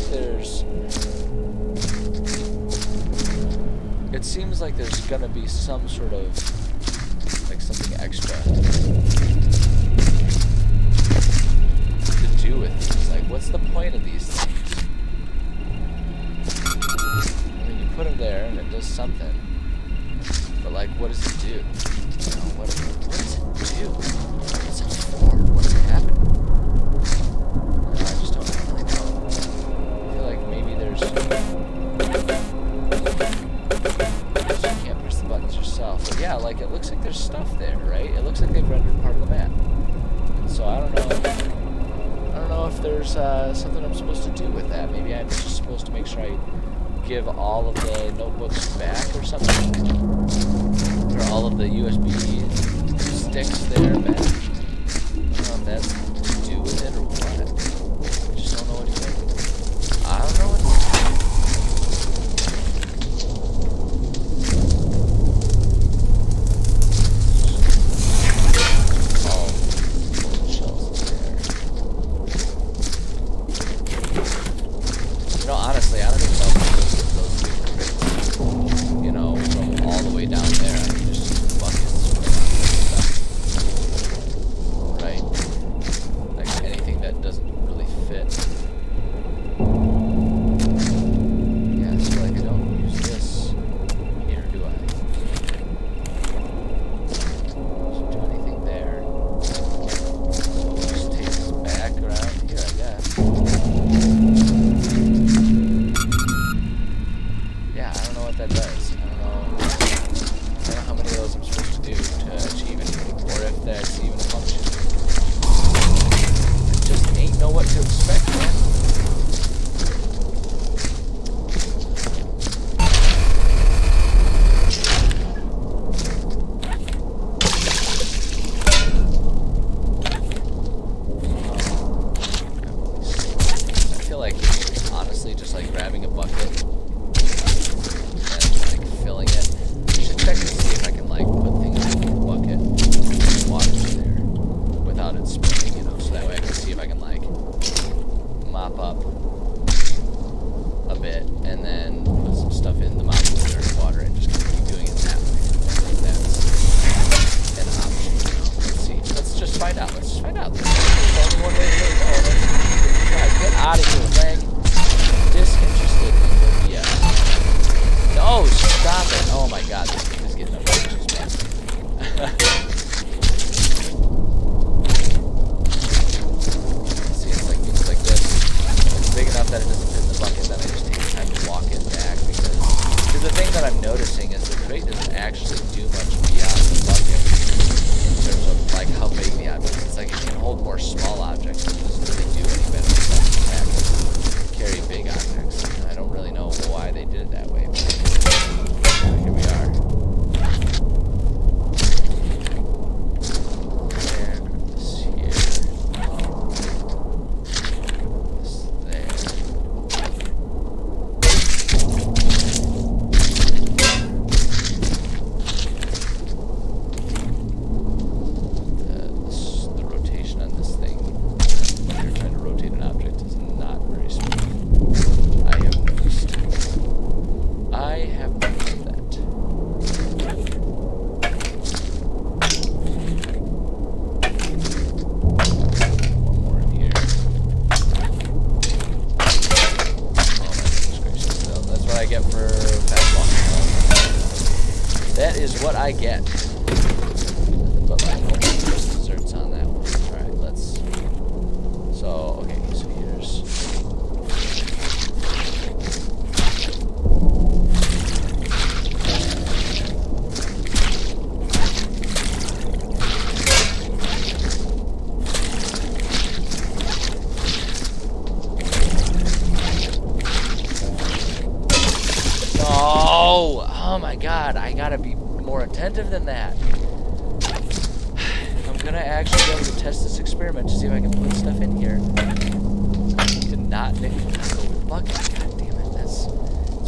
there's gonna be some sort of, like, something extra to do with these. Like, what's the point of these things? I mean, you put them there and it does something, but, like, what does it do? You know, what does it do? What's it for? What does it happen? I just don't really know. I feel like maybe there's yourself. But yeah, like, it looks like there's stuff there, right? It looks like they've rendered part of the map. And so I don't know if there's something I'm supposed to do with that. Maybe I'm just supposed to make sure I give all of the notebooks back or something. Or all of the USB sticks there back. I don't know if that's to do with it or what. I just don't know what to do. I don't know what to do. Honestly, I don't even know if I'm supposed to get those big crates, you know, from all the way down there. I can just use buckets for that, right? Like, anything that doesn't really fit. Yeah, so, like, I don't use this here, do I? Doesn't do anything there. So we'll just take this back around here, I guess. That does. I don't know how many of those I'm supposed to do to achieve anything, or if that's even a function. I just ain't know what to expect, man. I feel like, honestly, just like grabbing a bucket, filling it. I should check to see if I can Oh my god, this thing is getting obnoxious, man. See, it's like things like this. It's big enough that it doesn't fit in the bucket, then I just take the time to walk it back because the thing that I'm noticing is the crate doesn't actually do much beyond the bucket in terms of like how big the object is. It's like it can hold more small objects, but it doesn't really do any better than the pack carry big objects. I don't really know why they did it that way, but here we are. And this here. This there. The rotation on this thing, when you're trying to rotate an object, is not very smooth. I have noticed. I have noticed that. One more in here. Oh my goodness gracious. So that's what I get for fast walking. That is what I get. Nothing but my own desserts on that one. Alright, let's... So, okay, so here's... No! Oh my god, I gotta be more attentive than that. If I'm gonna actually be able to test this experiment to see if I can put stuff in here, I need to not nick the bucket. God damn it, it's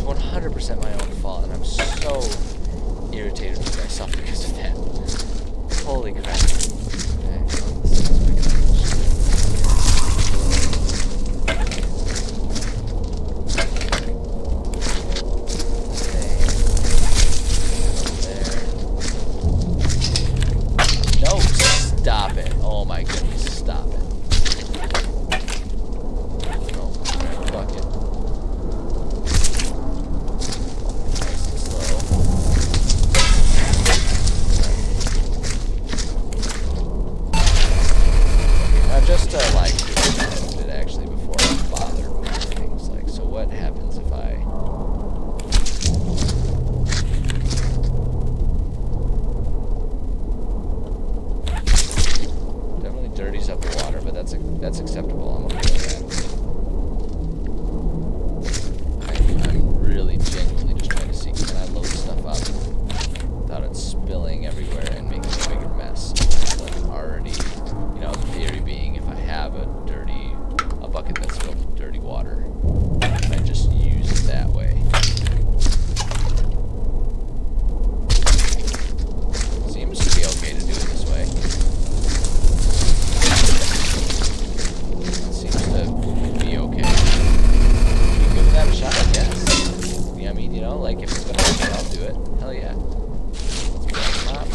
100% my own fault, and I'm so irritated with myself because of that. Holy crap. Okay, well, this is big enough. Stop it. Oh my goodness, stop it. Oh, bucket. Nice and slow. Okay, now just to like do it actually before I bother moving things. Like, so what happens if I... dirties up the water, but that's acceptable. I'm okay with that. I'm really genuinely just trying to see, can I load stuff up without it spilling everywhere and making a bigger mess? Like already, you know, the theory being if I have a bucket that's filled with dirty water, I just use it that way. Seems to be okay to do it this way. Be okay. Give that a shot, I guess. Yeah, I mean, you know, like if it's gonna work, I'll do it. Hell yeah. Let's go on the map.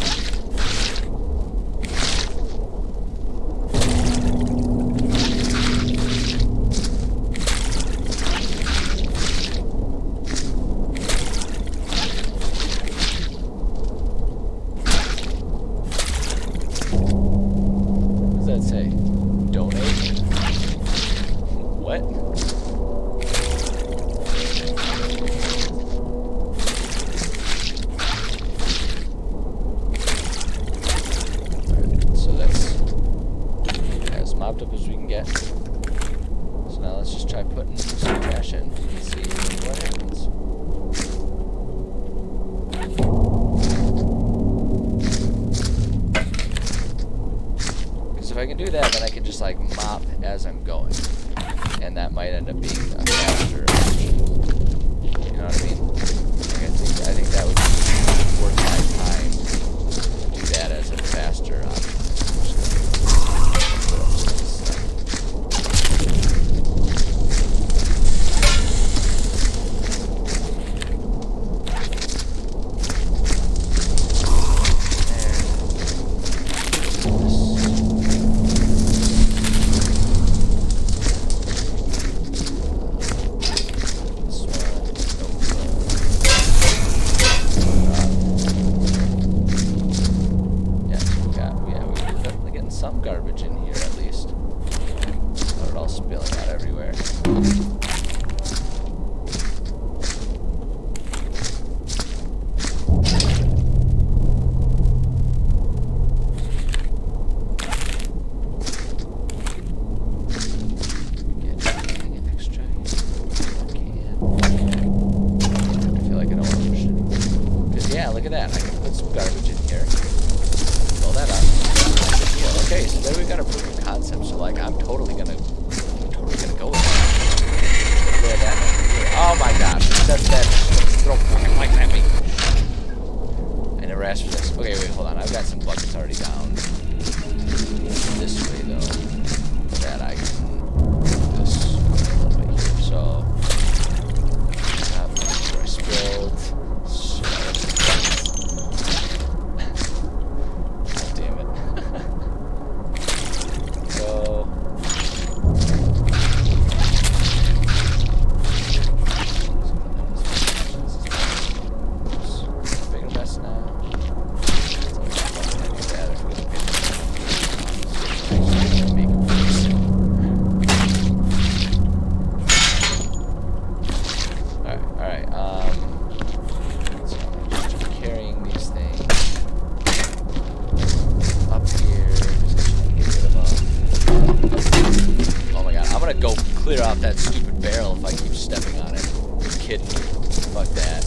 What does that say? Donate? What? So that's as mopped up as we can get. So now let's just try putting some trash in and see what happens. Because if I can do that, then I can just like mop as I'm going. And that might end up being a faster option. You know what I mean? Like I think that would be worth my time to do that as a faster option. Put up some of this stuff. that. I can put some garbage in here. Fill that up. Okay, so there we got a proof of concept. So like, I'm totally gonna go with that. Throw that over here. Oh my gosh, that's that. Throw fucking lights at me. I never asked for this. Okay, wait, hold on. I've got some buckets already down this way though, that I can do this a little bit here. So, make sure I spilled. Damn it. Go. Bigger mess now. Clear off that stupid barrel if I keep stepping on it. You're kidding me. Fuck that.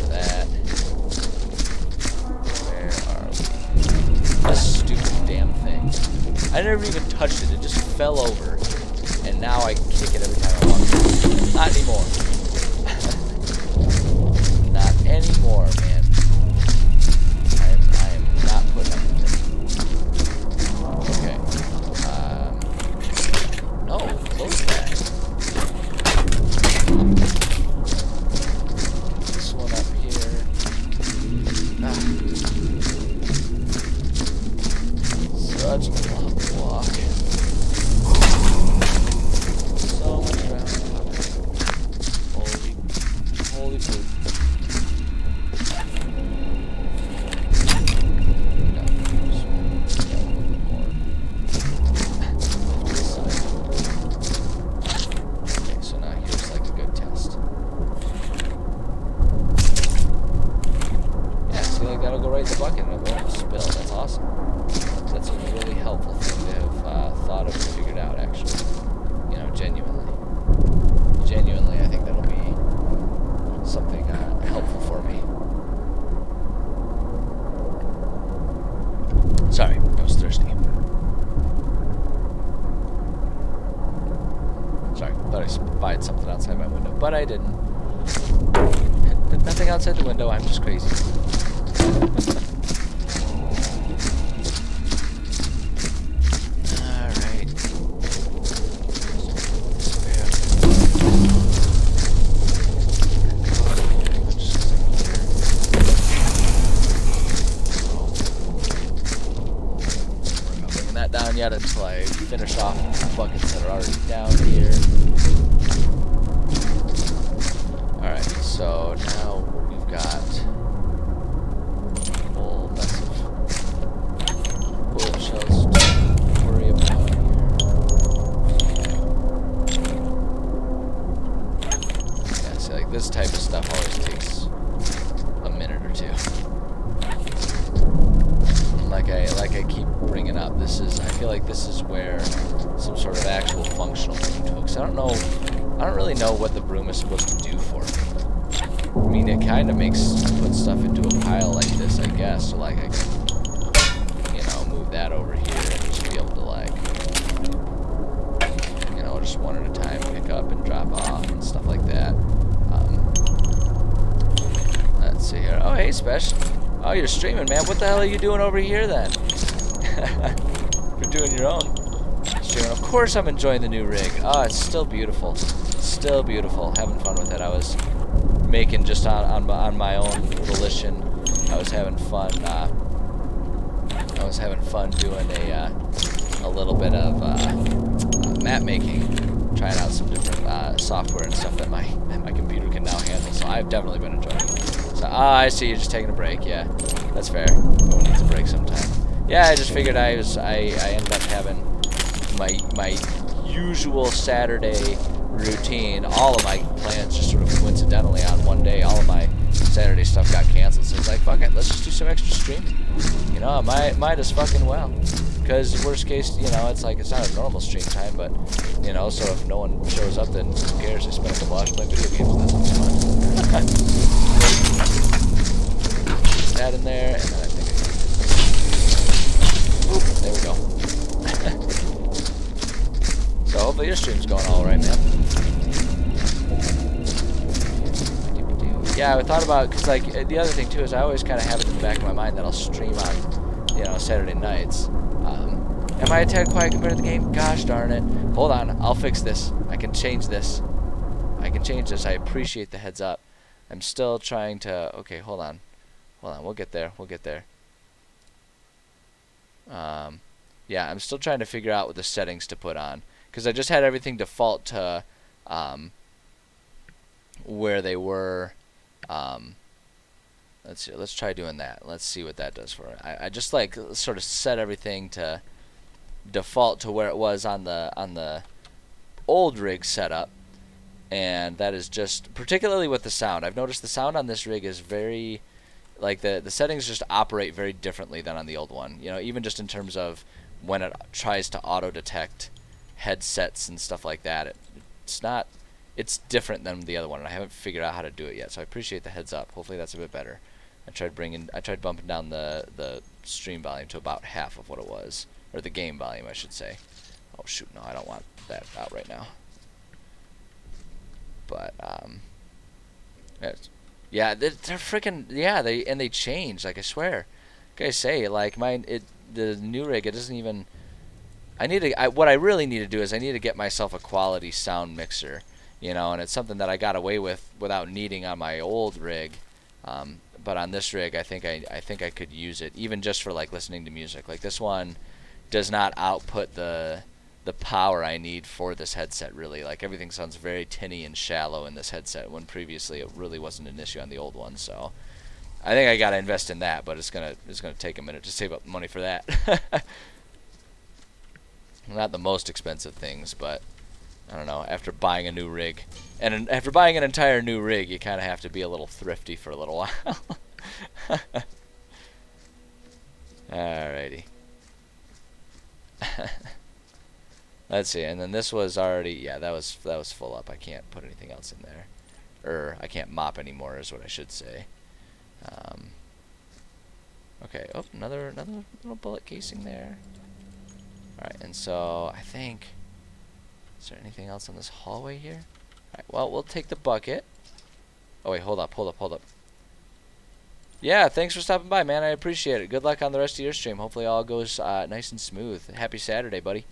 That. Where are we? This stupid damn thing. I never even touched it. It just fell over. And now I kick it every time I walk. Not anymore. Not anymore, man. I am not putting up with it. Okay. No, close that. This one up here. Ah. Such a long walk. So much ground. Holy poop. That'll go right in the bucket and it won't spill. That's awesome. That's a really helpful thing to have thought of and figured out, actually. You know, genuinely. Genuinely, I think that'll be something helpful for me. Sorry, I was thirsty. Sorry, thought I spied something outside my window, but I didn't. There's nothing outside the window, I'm just crazy. Alright. We're not bringing that down yet until I finish off the buckets that are already down here. Alright, so now we've got this type of stuff always takes a minute or two. And like I keep bringing up, I feel like this is where some sort of actual functional broom tool. Because I don't really know what the broom is supposed to do for me. I mean, it kind of puts stuff into a pile like this, I guess. So like I can, you know, move that over here and just be able to like, you know, just one at a time pick up and drop off and stuff like that. Let's see here. Oh, hey, Special. Oh, you're streaming, man. What the hell are you doing over here, then? You're doing your own streaming. Of course I'm enjoying the new rig. Oh, it's still beautiful. Still beautiful. Having fun with it. I was making just on my own volition. I was having fun. Doing a little bit of map making. Trying out some different software and stuff that my computer can now handle. So I've definitely been enjoying it. So, I see you're just taking a break. Yeah, that's fair. Everyone needs a break sometime. Yeah, I just figured I ended up having my usual Saturday routine. All of my plans just sort of coincidentally on one day. All of my Saturday stuff got canceled. So it's like, fuck it, let's just do some extra streaming. You know, might as fucking well. Because worst case, you know, it's like it's not a normal stream time, but you know, so if no one shows up, then who cares? I spend a couple hours playing video games. That's fun. Yeah, I thought about, because like the other thing too is I always kind of have it in the back of my mind that I'll stream on, you know, Saturday nights. Am I a tad quiet compared to the game? Gosh darn it. Hold on, I'll fix this. I can change this. I can change this. I appreciate the heads up. I'm still trying to, okay, hold on. Hold on, we'll get there. We'll get there. Yeah, I'm still trying to figure out what the settings to put on, because I just had everything default to where they were. Let's see. Let's try doing that. Let's see what that does for it. I just like sort of set everything to default to where it was on the old rig setup, and that is just particularly with the sound. I've noticed the sound on this rig is very, like the settings just operate very differently than on the old one. You know, even just in terms of when it tries to auto detect headsets and stuff like that. It's different than the other one, and I haven't figured out how to do it yet. So I appreciate the heads up. Hopefully that's a bit better. I tried bumping down the stream volume to about half of what it was, or the game volume, I should say. Oh shoot, no, I don't want that out right now. But yeah, they're freaking, yeah. They change, like I swear. Like I say, like the new rig, it doesn't even. What I really need to do is I need to get myself a quality sound mixer, you know, and it's something that I got away with without needing on my old rig. But on this rig, I think I could use it, even just for like listening to music. Like this one does not output the power I need for this headset, really. Like everything sounds very tinny and shallow in this headset, when previously it really wasn't an issue on the old one. So I think I gotta invest in that, but it's gonna take a minute to save up money for that. Not the most expensive things, but I don't know. After buying a new rig, and after buying an entire new rig, you kind of have to be a little thrifty for a little while. Alrighty. Let's see, and then this was already, yeah, that was full up. I can't put anything else in there, or I can't mop anymore, is what I should say. Okay. Oh, another little bullet casing there. All right, and so I think, is there anything else in this hallway here? All right. Well, we'll take the bucket. Oh wait, hold up. Yeah, thanks for stopping by, man. I appreciate it. Good luck on the rest of your stream. Hopefully all goes nice and smooth. Happy Saturday, buddy.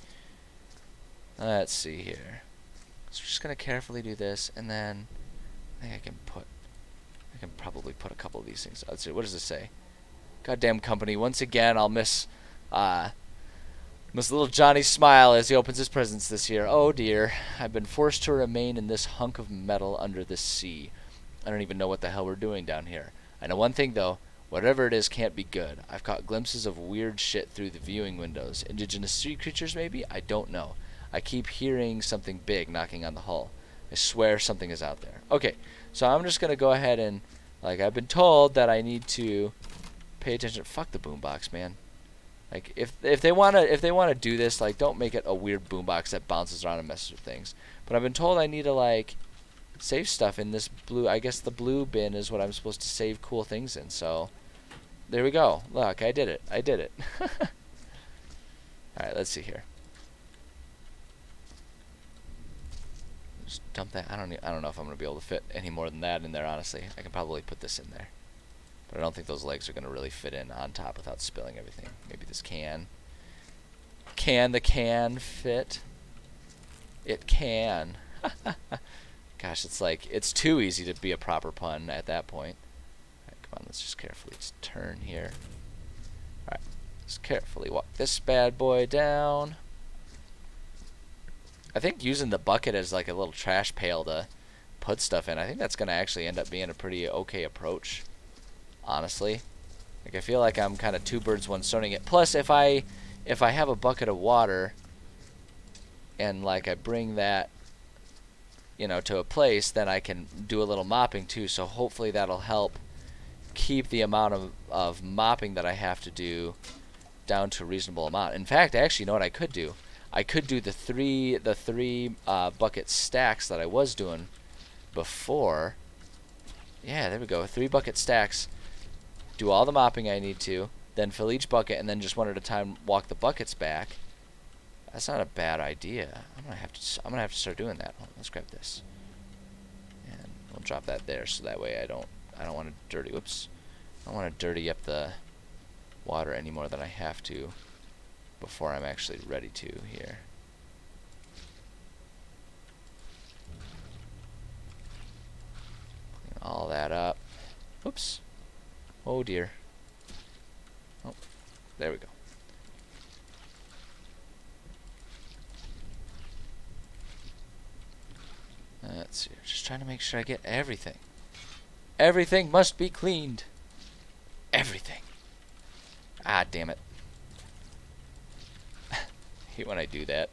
Let's see here. So we're just gonna carefully do this, and then I think I can probably put a couple of these things. Let's see. What does this say? Goddamn company. Once again, I'll miss little Johnny's smile as he opens his presents this year. Oh dear. I've been forced to remain in this hunk of metal under the sea. I don't even know what the hell we're doing down here. I know one thing though. Whatever it is can't be good. I've caught glimpses of weird shit through the viewing windows. Indigenous sea creatures maybe? I don't know. I keep hearing something big knocking on the hull. I swear something is out there. Okay, so I'm just going to go ahead and, like, I've been told that I need to pay attention. Fuck the boombox, man. Like, if they want to do this, like, don't make it a weird boombox that bounces around and messes with things. But I've been told I need to, like, save stuff in this blue, I guess the blue bin is what I'm supposed to save cool things in. So there we go. Look, I did it. Alright, let's see here. Just dump that. I don't know if I'm going to be able to fit any more than that in there, honestly. I can probably put this in there. But I don't think those legs are going to really fit in on top without spilling everything. Maybe this can. Can the can fit? It can. Gosh, it's like, it's too easy to be a proper pun at that point. Alright, come on, let's just carefully just turn here. Alright, just carefully walk this bad boy down. I think using the bucket as like a little trash pail to put stuff in, I think that's going to actually end up being a pretty okay approach, honestly. Like, I feel like I'm kind of two birds, one stoning it. Plus, if I have a bucket of water and like I bring that, you know, to a place, then I can do a little mopping too. So hopefully that'll help keep the amount of mopping that I have to do down to a reasonable amount. In fact, actually, you know what I could do? I could do the three bucket stacks that I was doing before. Yeah, there we go. 3 bucket stacks. Do all the mopping I need to, then fill each bucket, and then just one at a time walk the buckets back. That's not a bad idea. I'm gonna have to start doing that. Hold on, let's grab this. And We'll drop that there, so that way I don't want to dirty. Whoops. I don't want to dirty up the water any more than I have to before I'm actually ready to here. Clean all that up. Oops. Oh dear. Oh, there we go. Let's see. Just trying to make sure I get everything. Everything must be cleaned. Everything. Ah, damn it. I hate when I do that.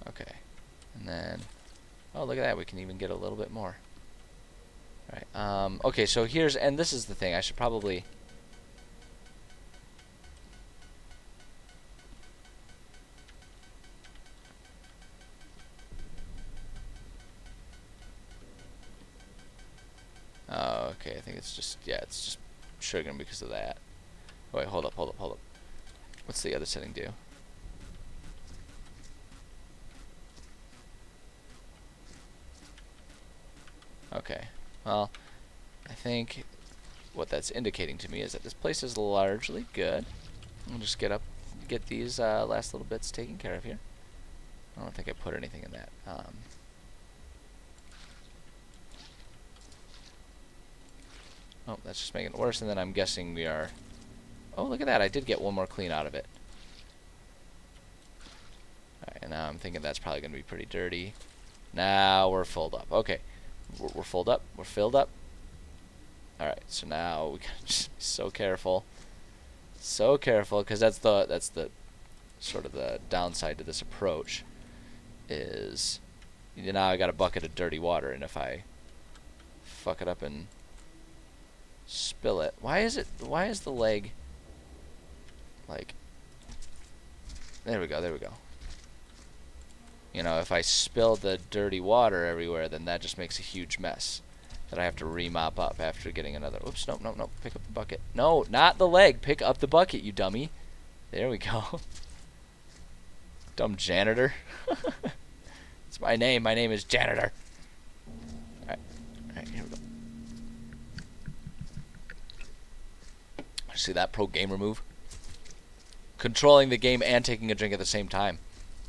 Okay. And then, oh, look at that. We can even get a little bit more. Alright. Okay, so here's, and this is the thing. I should probably... Oh, okay, I think it's just, yeah, it's just triggering because of that. Oh, wait, hold up. What's the other setting do? Okay, well, I think what that's indicating to me is that this place is largely good. I'll just get these last little bits taken care of here. I don't think I put anything in that. Oh, that's just making it worse, and then I'm guessing we are... Oh, look at that, I did get one more clean out of it. Alright, and now I'm thinking that's probably going to be pretty dirty. Now we're filled up. Okay, we're filled up. We're filled up. Alright, so now we gotta just be so careful. So careful, because that's the sort of the downside to this approach. Is, now I got a bucket of dirty water, and if I fuck it up and spill it. Why is the leg like, there we go. You know, if I spill the dirty water everywhere, then that just makes a huge mess that I have to re-mop up after getting another. Oops, nope. Pick up the bucket. No, not the leg. Pick up the bucket, you dummy. There we go. Dumb janitor. It's my name. My name is Janitor. Alright, here we go. See that pro gamer move? Controlling the game and taking a drink at the same time.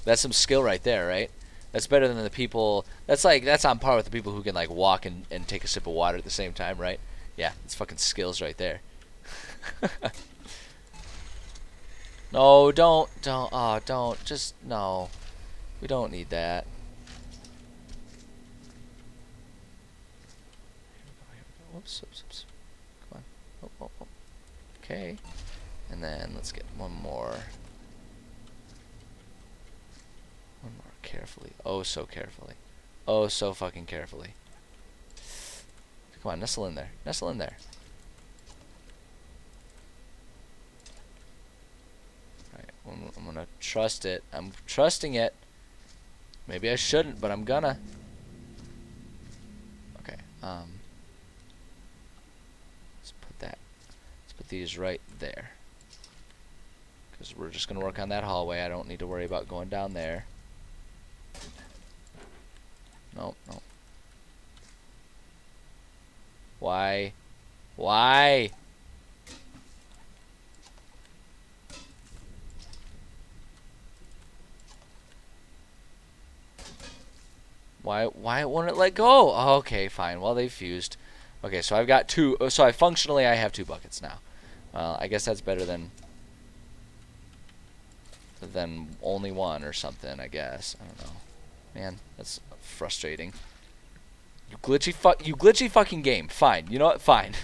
That's some skill right there, right? That's better than the people... That's on par with the people who can like walk and take a sip of water at the same time, right? Yeah, it's fucking skills right there. No, don't. Oh, don't. Just, no. We don't need that. Here we go. Whoops. Come on. Oh. Okay, and then let's get one more carefully. Oh, so carefully. Oh, so fucking carefully. Come on, nestle in there. Alright, I'm gonna trust it. I'm trusting it. Maybe I shouldn't, but I'm gonna. Okay, let's put these right there, because we're just gonna work on that hallway. I don't need to worry about going down there. No. Why? Why won't it let go? Oh, okay, fine. Well, they fused. Okay, so I've got two. So I have 2 buckets now. Well, I guess that's better than only one or something, I guess. I don't know. Man, that's frustrating. You glitchy fucking game. Fine. You know what? Fine.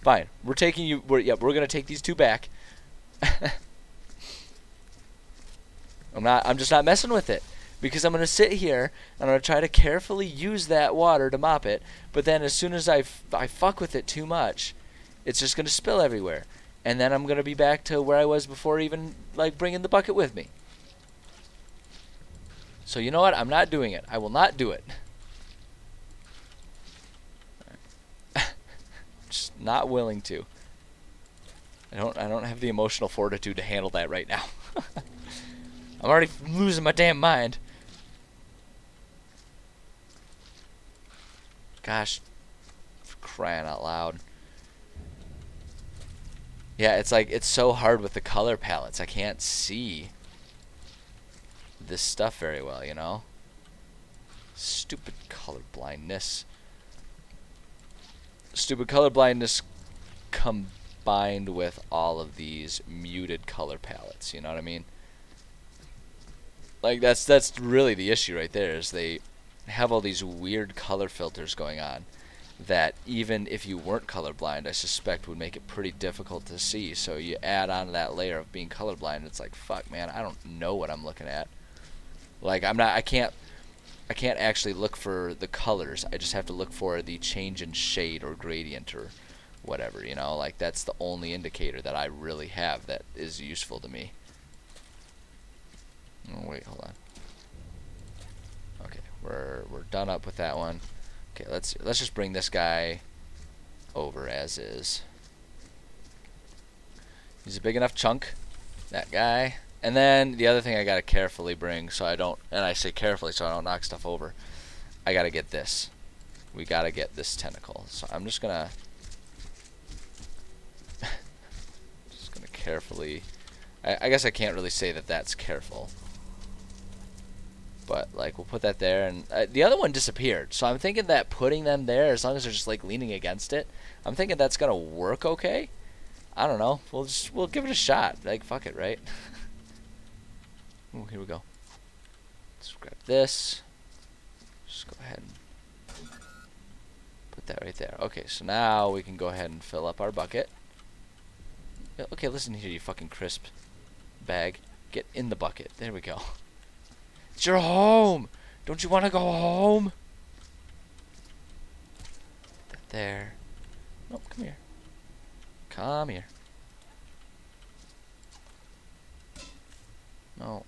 Fine. We're gonna take these 2 back. I'm just not messing with it. Because I'm going to sit here, and I'm going to try to carefully use that water to mop it, but then as soon as I fuck with it too much, it's just going to spill everywhere. And then I'm going to be back to where I was before even, like, bringing the bucket with me. So you know what? I'm not doing it. I will not do it. Just not willing to. I don't have the emotional fortitude to handle that right now. I'm already losing my damn mind. Gosh, for crying out loud. Yeah, it's like, it's so hard with the color palettes. I can't see this stuff very well, you know? Stupid color blindness. Stupid color blindness combined with all of these muted color palettes, you know what I mean? Like, that's really the issue right there, is they have all these weird color filters going on that even if you weren't colorblind, I suspect would make it pretty difficult to see. So you add on that layer of being colorblind, it's like, fuck, man, I don't know what I'm looking at. Like, I can't actually look for the colors. I just have to look for the change in shade or gradient or whatever, you know? Like, that's the only indicator that I really have that is useful to me. Oh, wait, hold on. Okay, we're done up with that one. Okay, let's just bring this guy over as is. He's a big enough chunk, that guy. And then the other thing I gotta carefully bring, so I don't, and I say carefully so I don't knock stuff over, I gotta get this. We gotta get this tentacle. So I'm just gonna carefully, I guess I can't really say that that's careful. But, like, we'll put that there, and the other one disappeared. So I'm thinking that putting them there, as long as they're just, like, leaning against it, I'm thinking that's gonna work okay. I don't know. We'll give it a shot. Like, fuck it, right? Ooh, here we go. Let's grab this. Just go ahead and put that right there. Okay, so now we can go ahead and fill up our bucket. Okay, listen here, you fucking crisp bag. Get in the bucket. There we go. It's your home! Don't you want to go home? That there. Nope, come here. Come here. No.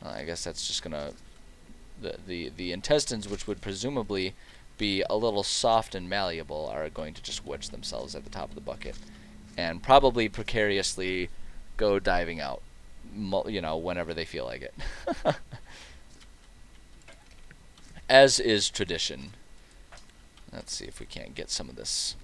I guess that's just gonna, the intestines, which would presumably be a little soft and malleable, are going to just wedge themselves at the top of the bucket and probably precariously go diving out, you know, whenever they feel like it. As is tradition. Let's see if we can't get some of this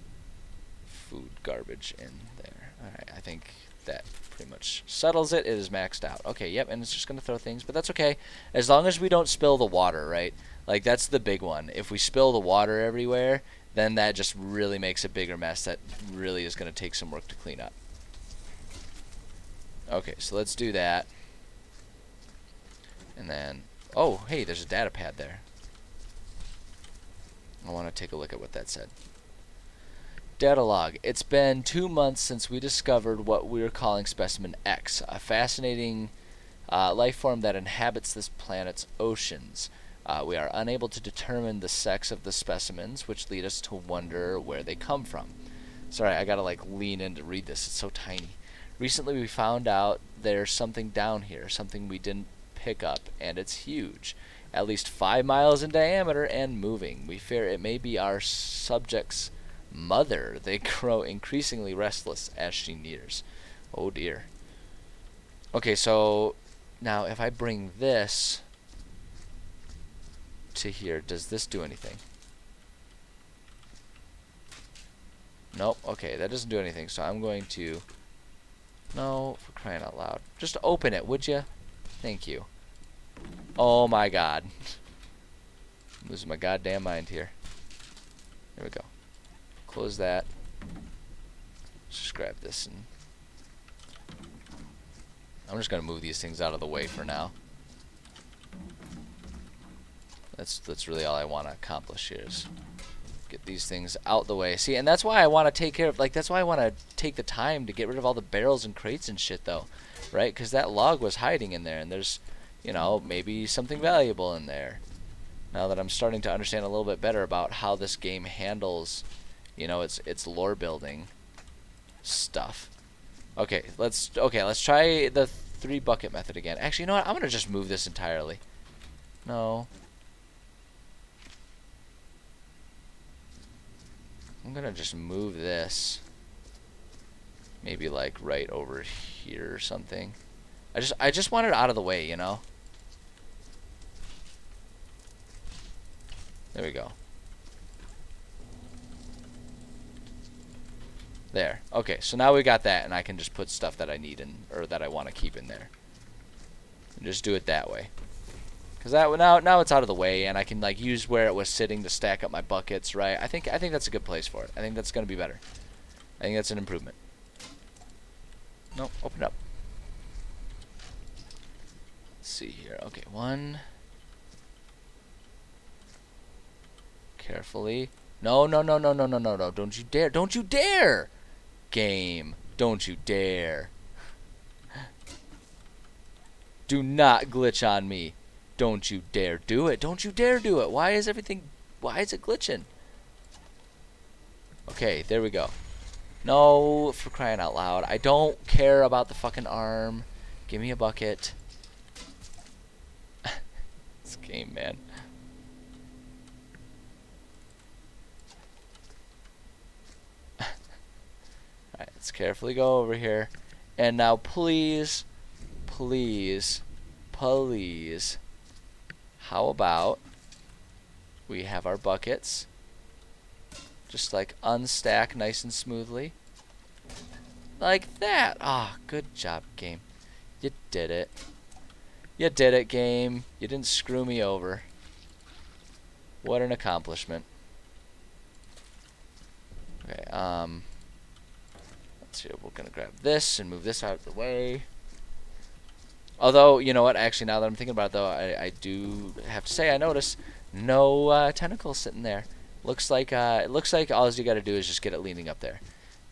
food garbage in there. Alright, I think that pretty much settles it. It is maxed out. Okay, yep, and it's just going to throw things, but that's okay. As long as we don't spill the water, right? Like, that's the big one. If we spill the water everywhere, then that just really makes a bigger mess that really is going to take some work to clean up. Okay, so let's do that. And then, oh, hey, there's a data pad there. I want to take a look at what that said. Data log. It's been 2 months since we discovered what we're calling Specimen X, a fascinating life form that inhabits this planet's oceans. We are unable to determine the sex of the specimens, which lead us to wonder where they come from. Sorry, I gotta like lean in to read this. It's so tiny. Recently we found out there's something down here, something we didn't pick up, and it's huge. At least 5 miles in diameter and moving. We fear it may be our subject's mother. They grow increasingly restless as she nears. Oh dear. Okay, so now if I bring this to here, does this do anything? Nope. Okay, that doesn't do anything, so I'm going to, no, for crying out loud, just open it, would you? Thank you. Oh my god. I'm losing my goddamn mind here. There we go. Close that. Just grab this, and I'm just gonna move these things out of the way for now. That's really all I want to accomplish here, is get these things out the way. See, and that's why I want to take care of, like, that's why I want to take the time to get rid of all the barrels and crates and shit, though, right? Because that log was hiding in there, and there's, you know, maybe something valuable in there. Now that I'm starting to understand a little bit better about how this game handles, you know, its lore building stuff. Okay, let's try the 3 bucket method again. Actually, you know what? I'm gonna just move this entirely. No. I'm gonna just move this. Maybe like right over here or something. I just want it out of the way, you know? There we go. There. Okay, so now we got that, and I can just put stuff that I need in, or that I want to keep in there. And just do it that way. Because that now it's out of the way, and I can like use where it was sitting to stack up my buckets, right? I think that's a good place for it. I think that's gonna be better. I think that's an improvement. Nope, open up. Let's see here. Okay, one. Carefully. No, no, no, no, no, no, no, no. Don't you dare. Don't you dare! Game. Don't you dare. Do not glitch on me. Don't you dare do it. Don't you dare do it. Why is it glitching? Okay, there we go. No, for crying out loud. I don't care about the fucking arm. Give me a bucket. This game, man. Alright, let's carefully go over here. And now please, please, please, how about we have our buckets just like unstack nice and smoothly. Like that. Ah, good job, game. You did it. You did it, game. You didn't screw me over. What an accomplishment. Okay, let's see, we're gonna grab this and move this out of the way. Although, you know what, actually now that I'm thinking about it though, I do have to say I notice no tentacles sitting there. Looks like all you gotta do is just get it leaning up there.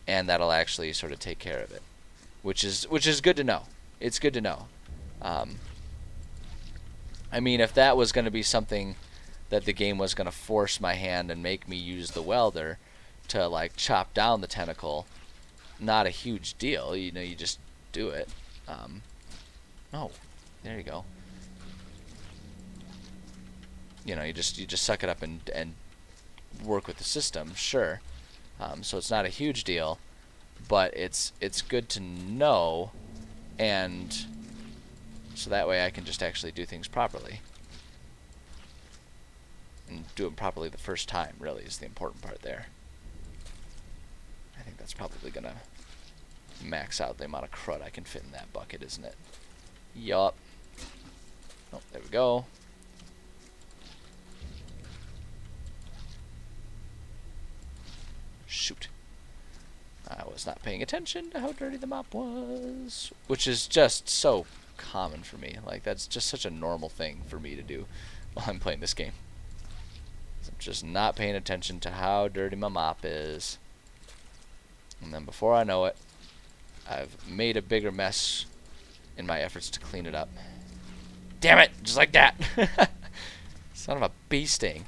And that'll actually sort of take care of it. Which is good to know. It's good to know. I mean, if that was gonna be something that the game was gonna force my hand and make me use the welder to like chop down the tentacle, not a huge deal. You know, you just do it. Oh, there you go. You know, you just suck it up and work with the system, sure. So it's not a huge deal, but it's good to know, and so that way I can just actually do things properly. And do it properly the first time, really, is the important part there. I think that's probably gonna max out the amount of crud I can fit in that bucket, isn't it? Yup. Oh, there we go. Shoot. I was not paying attention to how dirty the mop was. Which is just so common for me. Like, that's just such a normal thing for me to do while I'm playing this game. I'm just not paying attention to how dirty my mop is. And then before I know it, I've made a bigger mess in my efforts to clean it up. Damn it! Just like that! Son of a bee sting.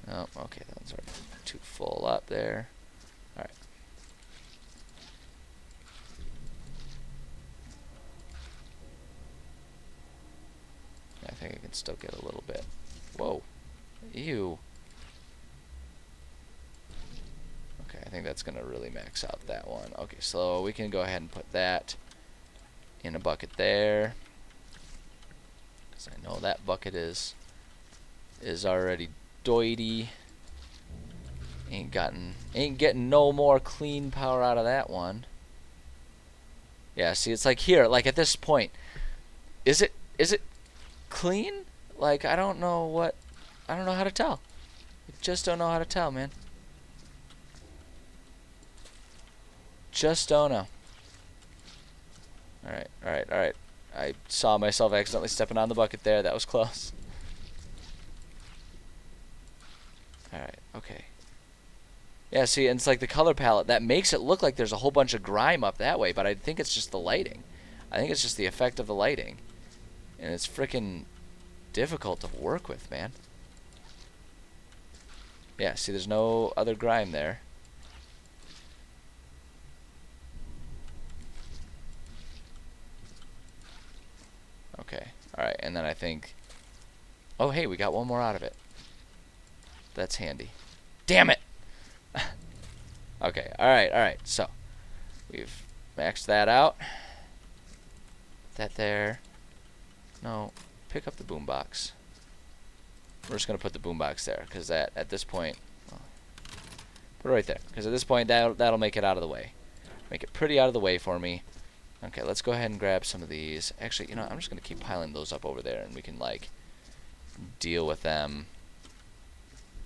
Oh, okay, that one's already too full up there. Alright. I think I can still get a little bit. Whoa. Ew. Okay, I think that's gonna really max out that one. Okay, so we can go ahead and put that in a bucket there. Because I know that bucket is already doity. Ain't getting no more clean power out of that one. Yeah, see, it's like here, like at this point, is it clean? Like, I don't know how to tell. I just don't know how to tell, man. Just don't know. Alright, alright, alright. I saw myself accidentally stepping on the bucket there. That was close. Alright, okay. Yeah, see, and it's like the color palette. That makes it look like there's a whole bunch of grime up that way, but I think it's just the lighting. I think it's just the effect of the lighting. And it's freaking difficult to work with, man. Yeah, see, there's no other grime there. Okay, alright, and then I think... Oh, hey, we got one more out of it. That's handy. Damn it! Okay, alright. So, we've maxed that out. That there. No, pick up the boombox. We're just going to put the boombox there, because that, at this point, well, put it right there. Because at this point, that'll make it out of the way. Make it pretty out of the way for me. Okay, let's go ahead and grab some of these. Actually, you know, I'm just going to keep piling those up over there, and we can, like, deal with them,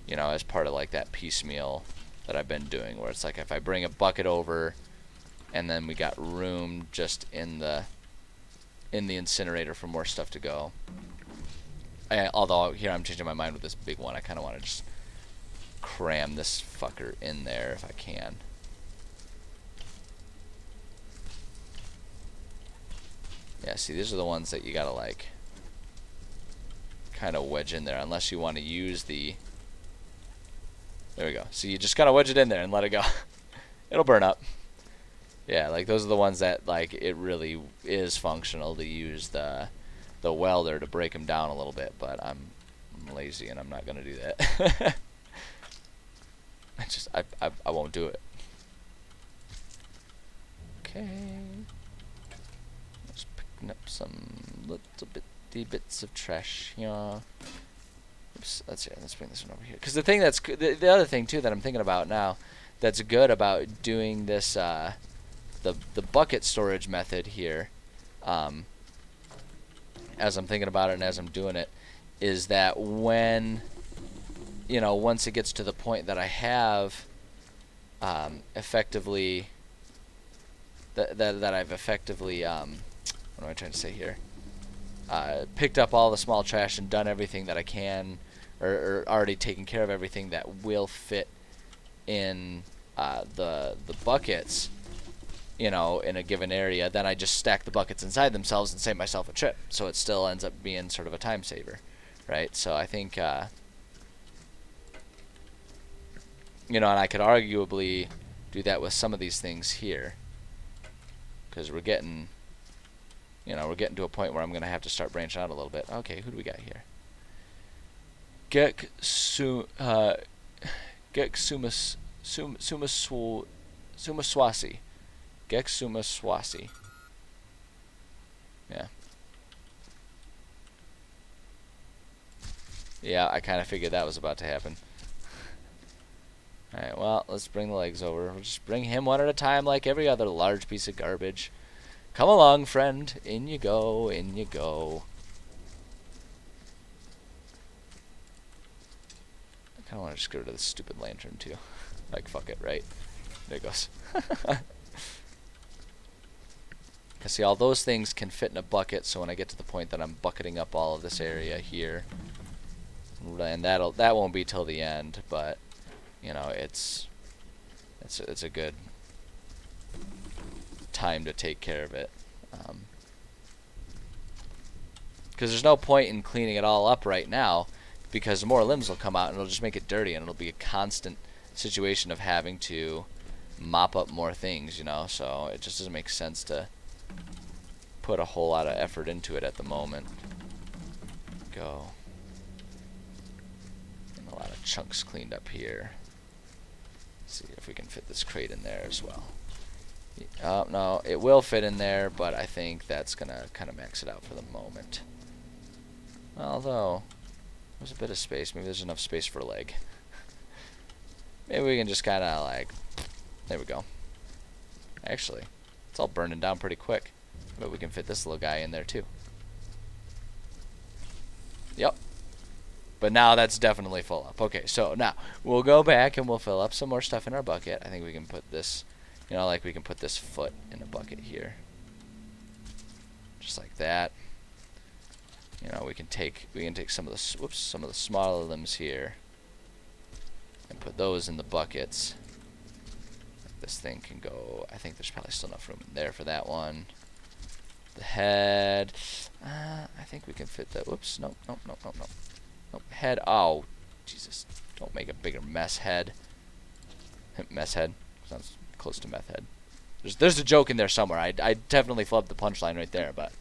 you know, as part of, like, that piecemeal that I've been doing, where it's like if I bring a bucket over, and then we got room just in the incinerator for more stuff to go. Although here I'm changing my mind with this big one. I kind of want to just cram this fucker in there if I can. Yeah, see, these are the ones that you gotta, like, kind of wedge in there, unless you want to use the... There we go. So you just gotta wedge it in there and let it go. It'll burn up. Yeah, like, those are the ones that, like, it really is functional to use the welder to break them down a little bit, but I'm lazy and I'm not gonna do that. I won't do it. Okay. Just picking up some little bitty bits of trash here. Oops, let's bring this one over here. Because the thing that's the other thing too that I'm thinking about now, that's good about doing this the bucket storage method here, as I'm thinking about it and as I'm doing it, is that when, you know, once it gets to the point that I have effectively that I've effectively what am I trying to say here? Picked up all the small trash and done everything that I can, or already taken care of everything that will fit in the buckets, you know, in a given area, then I just stack the buckets inside themselves and save myself a trip. So it still ends up being sort of a time saver, right? So I think, you know, and I could arguably do that with some of these things here, because we're getting, you know, we're getting to a point where I'm going to have to start branching out a little bit. Okay, who do we got here? Sumaswasi. Gek Sumaswasi. Yeah. Yeah, I kind of figured that was about to happen. Alright, well, let's bring the legs over. We'll just bring him one at a time like every other large piece of garbage. Come along, friend. In you go, in you go. I kind of want to just get rid of this stupid lantern, too. Like, fuck it, right? There it goes. See, all those things can fit in a bucket, so when I get to the point that I'm bucketing up all of this area here, and that won't be till the end, but you know, it's a good time to take care of it, because there's no point in cleaning it all up right now, because more limbs will come out and it'll just make it dirty, and it'll be a constant situation of having to mop up more things, you know. So it just doesn't make sense to put a whole lot of effort into it at the moment. Go. And a lot of chunks cleaned up here. Let's see if we can fit this crate in there as well. Oh, no, it will fit in there, but I think that's gonna kind of max it out for the moment. Although there's a bit of space. Maybe there's enough space for a leg. Maybe we can just kind of like, there we go. Actually, it's all burning down pretty quick. But we can fit this little guy in there too. Yep. But now that's definitely full up. Okay, so now we'll go back and we'll fill up some more stuff in our bucket. I think we can put this, you know, like we can put this foot in a bucket here. Just like that. You know, we can take some of the some of the smaller limbs here and put those in the buckets. This thing can go, I think there's probably still enough room in there for that one. The head, I think we can fit that. Whoops, nope. Head, oh, Jesus, don't make a bigger mess head. Mess head, sounds close to meth head. There's a joke in there somewhere. I definitely flubbed the punchline right there, but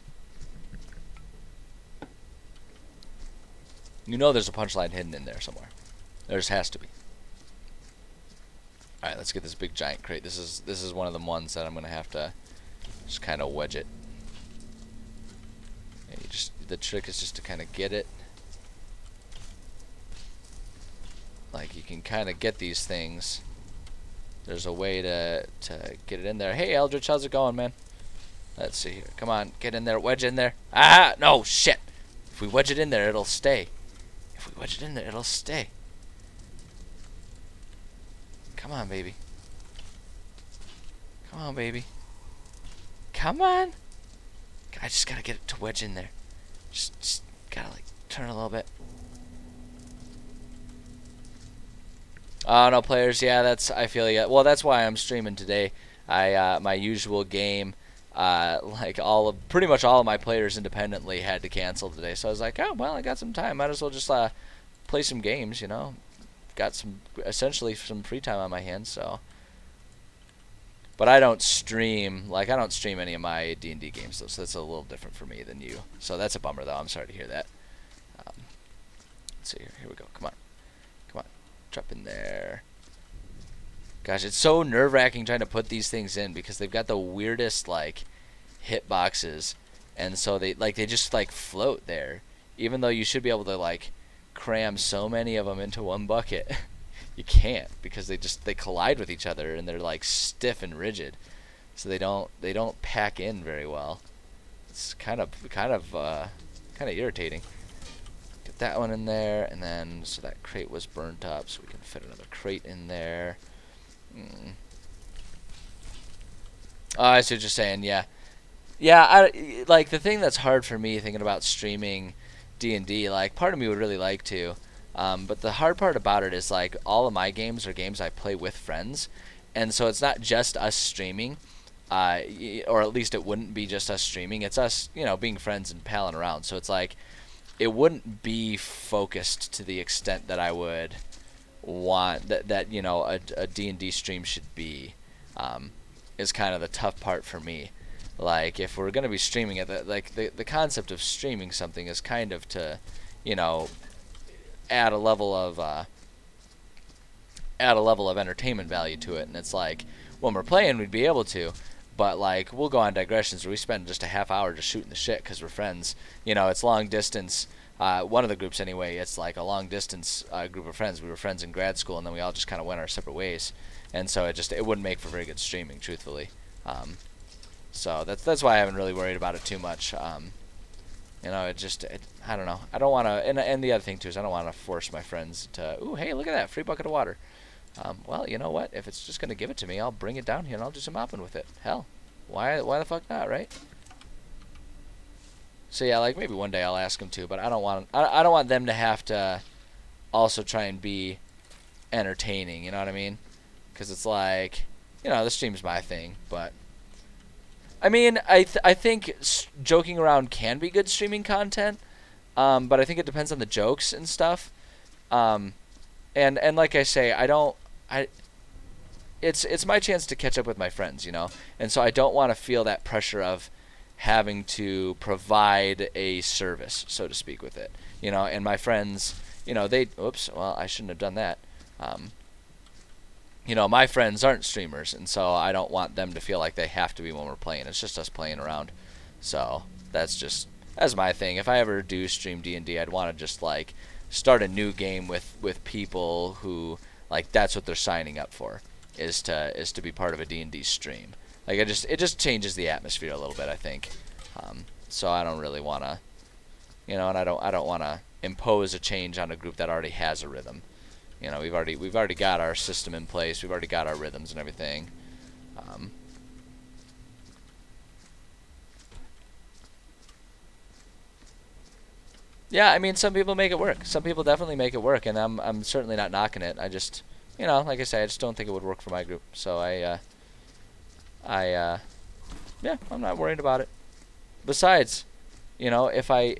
you know there's a punchline hidden in there somewhere. There just has to be. All right, let's get this big giant crate. This is one of the ones that I'm gonna have to just kind of wedge it. And the trick is just to kind of get it. Like, you can kind of get these things. There's a way to get it in there. Hey, Eldritch, how's it going, man? Let's see here. Come on, get in there, wedge in there. Ah, no, shit. If we wedge it in there, it'll stay. If we wedge it in there, it'll stay. Come on, baby. Come on, baby. Come on. I just gotta get it to wedge in there. Just gotta, like, turn a little bit. Oh, no, players. Yeah, I feel you. Well, that's why I'm streaming today. My usual game, like pretty much all of my players independently had to cancel today. So I was like, oh, well, I got some time. Might as well just play some games, you know. Got essentially some free time on my hands, so. But I don't stream, I don't stream any of my D&D games, though, so that's a little different for me than you. So that's a bummer, though. I'm sorry to hear that. Let's see here. Here we go. Come on. Come on. Drop in there. Gosh, it's so nerve-wracking trying to put these things in because they've got the weirdest, hit boxes. And so they just, float there. Even though you should be able to, cram so many of them into one bucket. You can't because they collide with each other and they're stiff and rigid, so they don't pack in very well. It's kind of irritating. Get that one in there, and then so that crate was burnt up, so we can fit another crate in there. Oh, I see what you're saying. Yeah. The thing that's hard for me thinking about streaming D&D, part of me would really like to. But the hard part about it is all of my games are games I play with friends, and so it's not just us streaming, or at least it wouldn't be just us streaming. It's us, being friends and palling around. So it's it wouldn't be focused to the extent that I would want that a D&D stream should be. Is kind of the tough part for me. If we're gonna be streaming it, the concept of streaming something is kind of to, add a level of entertainment value to it. And it's when we're playing we'd be able to, but we'll go on digressions where we spend just a half hour just shooting the shit because we're friends. It's long distance. One of the groups anyway, it's a long distance group of friends. We were friends in grad school, and then we all just kind of went our separate ways, and so it wouldn't make for very good streaming, truthfully. So that's why I haven't really worried about it too much. I don't know. I don't want to, and the other thing too is I don't want to force my friends to, ooh, hey, look at that, free bucket of water. Well, you know what? If it's just going to give it to me, I'll bring it down here and I'll do some mopping with it. Hell, why the fuck not, right? So yeah, maybe one day I'll ask them to, but I don't want them to have to also try and be entertaining, you know what I mean? Because it's the stream's my thing, but I mean, I think joking around can be good streaming content, but I think it depends on the jokes and stuff. And like I say, it's my chance to catch up with my friends, and so I don't want to feel that pressure of having to provide a service, so to speak, with it, and my friends, oops, well, I shouldn't have done that. My friends aren't streamers, and so I don't want them to feel like they have to be when we're playing. It's just us playing around. So that's my thing. If I ever do stream D&D, I'd want to just start a new game with people who that's what they're signing up for, is to be part of a D&D stream. It just changes the atmosphere a little bit, I think. So I don't really want to, and I don't want to impose a change on a group that already has a rhythm. We've already got our system in place. We've already got our rhythms and everything. Yeah, I mean, some people make it work. Some people definitely make it work, and I'm certainly not knocking it. I just, like I say, I just don't think it would work for my group. So yeah, I'm not worried about it. Besides, if I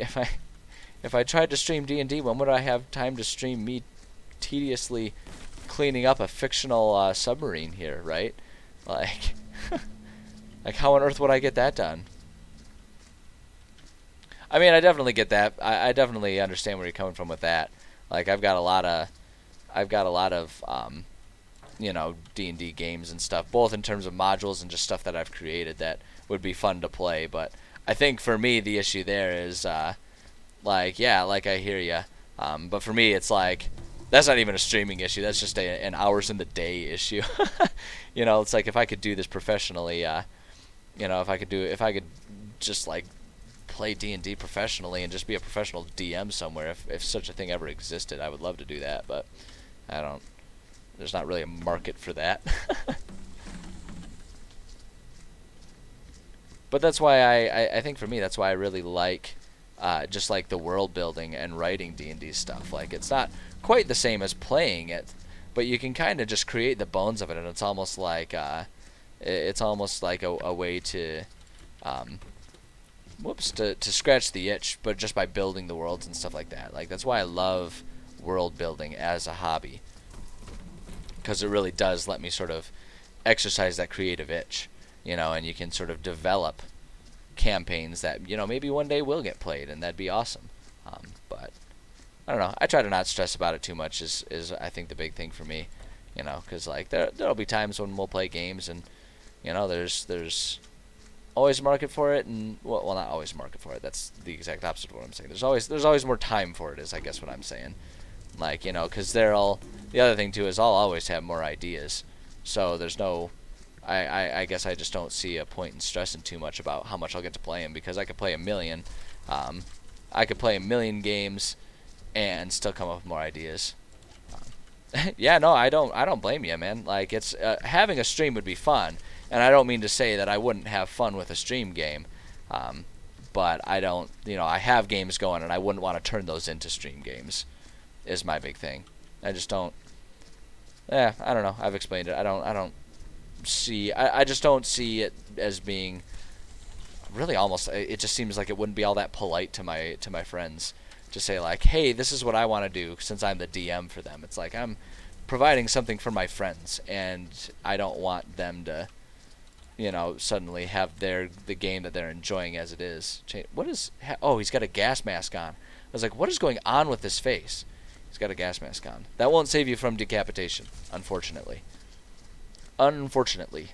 tried to stream D&D, when would I have time to stream me tediously cleaning up a fictional submarine here, right? How on earth would I get that done? I mean, I definitely get that. I definitely understand where you're coming from with that. I've got a lot of D&D games and stuff, both in terms of modules and just stuff that I've created that would be fun to play. But I think for me the issue there is like I hear you, but for me it's like that's not even a streaming issue. That's just an hours in the day issue. It's like if I could do this professionally, if I could just like play D&D professionally and just be a professional DM somewhere, if such a thing ever existed, I would love to do that, but I don't. There's not really a market for that. But that's why I think for me that's why I really like just like the world building and writing D&D stuff. Like it's not quite the same as playing it, but you can kind of just create the bones of it, and it's almost like a way to to scratch the itch, but just by building the worlds and stuff like that. Like that's why I love world building as a hobby, because it really does let me sort of exercise that creative itch, and you can sort of develop campaigns that maybe one day will get played, and that'd be awesome. But I don't know. I try to not stress about it too much. Is I think the big thing for me, because like there'll be times when we'll play games and there's always a market for it, and well not always a market for it. That's the exact opposite of what I'm saying. There's always more time for it, is I guess what I'm saying. Like because the other thing too is I'll always have more ideas, so there's no. I guess I just don't see a point in stressing too much about how much I'll get to play them, because I could play a million. I could play a million games and still come up with more ideas. Yeah, no, I don't blame you, man. Like it's having a stream would be fun, and I don't mean to say that I wouldn't have fun with a stream game, but I don't. I have games going, and I wouldn't want to turn those into stream games. Is my big thing. I just don't. I don't know. I've explained it. I don't see. I just don't see it as being really almost. It just seems like it wouldn't be all that polite to my friends to say like, hey, this is what I want to do, since I'm the DM for them. It's like I'm providing something for my friends, and I don't want them to suddenly have the game that they're enjoying as it is. What is? Oh, he's got a gas mask on. I was like, what is going on with this face? He's got a gas mask on. That won't save you from decapitation, unfortunately. Unfortunately.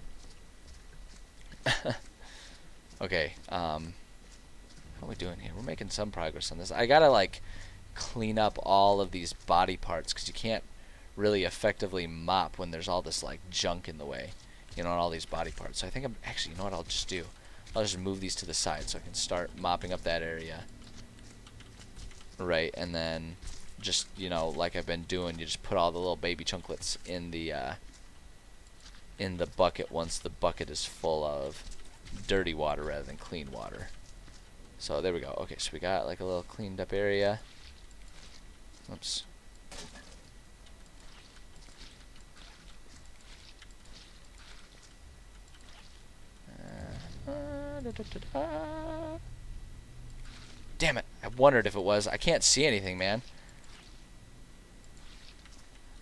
Okay, how are we doing here? We're making some progress on this. I gotta like clean up all of these body parts, because you can't really effectively mop when there's all this like junk in the way, and all these body parts. So I think I'm actually, what I'll just do? I'll just move these to the side so I can start mopping up that area. Right, and then just like I've been doing, you just put all the little baby chunklets in the bucket once the bucket is full of dirty water rather than clean water. So there we go. Okay, so we got like a little cleaned up area. Oops. Damn it! I wondered if it was. I can't see anything, man.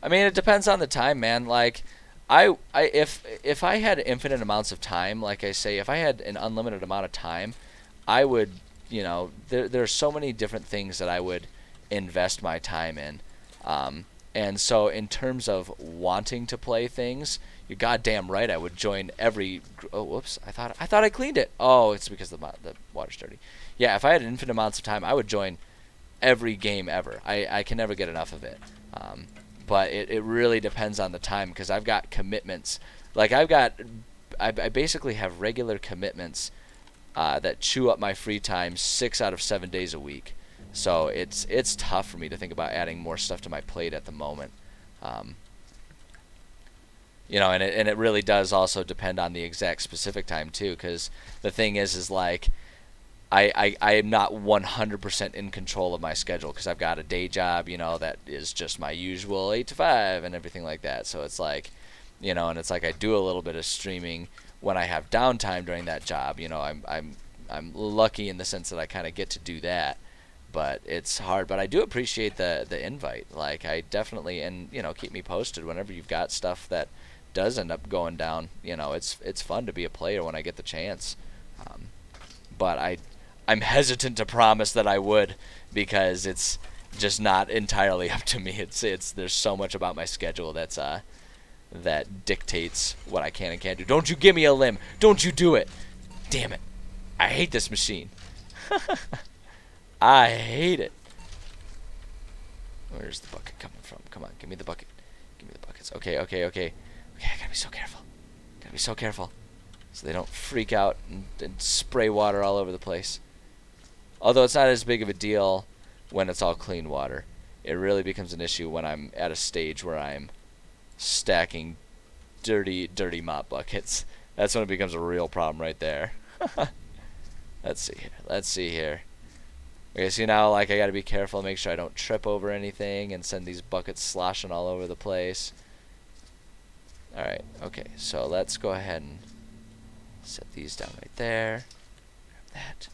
I mean, it depends on the time, man. Like, if I had infinite amounts of time, like I say, if I had an unlimited amount of time, I would, there's so many different things that I would invest my time in. And so in terms of wanting to play things, you're goddamn right I would join every. Oh, whoops! I thought I cleaned it. Oh, it's because the water's dirty. Yeah, if I had infinite amounts of time, I would join every game ever. I can never get enough of it. But it really depends on the time, because I've got commitments. Like I basically have regular commitments that chew up my free time 6 out of 7 days a week. So it's tough for me to think about adding more stuff to my plate at the moment. And it really does also depend on the exact specific time too, because the thing is like I am not 100% in control of my schedule, because I've got a day job, that is just my usual 8 to 5 and everything like that. So it's like, and it's like I do a little bit of streaming when I have downtime during that job. I'm lucky in the sense that I kind of get to do that. But it's hard. But I do appreciate the invite. Like, I definitely, and keep me posted whenever you've got stuff that does end up going down. It's fun to be a player when I get the chance. But I'm hesitant to promise that I would, because it's just not entirely up to me. It's there's so much about my schedule that's that dictates what I can and can't do. Don't you give me a limb. Don't you do it. Damn it. I hate this machine. I hate it. Where's the bucket coming from? Come on, give me the bucket. Give me the buckets. Okay, okay, okay. Okay, I gotta be so careful. Gotta be so careful. So they don't freak out and spray water all over the place. Although it's not as big of a deal when it's all clean water. It really becomes an issue when I'm at a stage where I'm stacking dirty mop buckets. That's when it becomes a real problem right there. Let's see here. Let's see here. Okay, see now, like, I gotta be careful, make sure I don't trip over anything and send these buckets sloshing all over the place. Alright, okay, so let's go ahead and set these down right there. Grab that.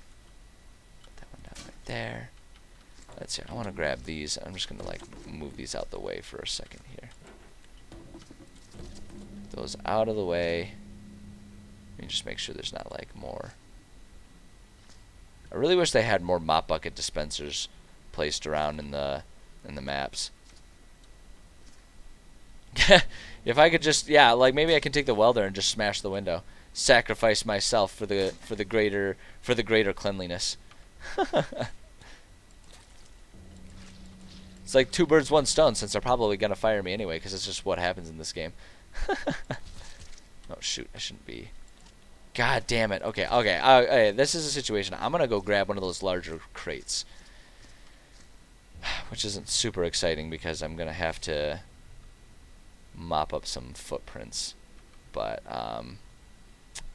Put that one down right there. Let's see, I want to grab these. I'm just gonna, like, move these out the way for a second here. Those out of the way. Let me just make sure there's not, like, more. I really wish they had more mop bucket dispensers placed around in the maps. If I could just, yeah, like maybe I can take the welder and just smash the window, sacrifice myself for the greater cleanliness. It's like 2 birds, 1 stone, since they're probably gonna fire me anyway, because it's just what happens in this game. Oh shoot, I shouldn't be. God damn it. Okay, okay. Okay, this is a situation. I'm going to go grab one of those larger crates. Which isn't super exciting because I'm going to have to mop up some footprints. But,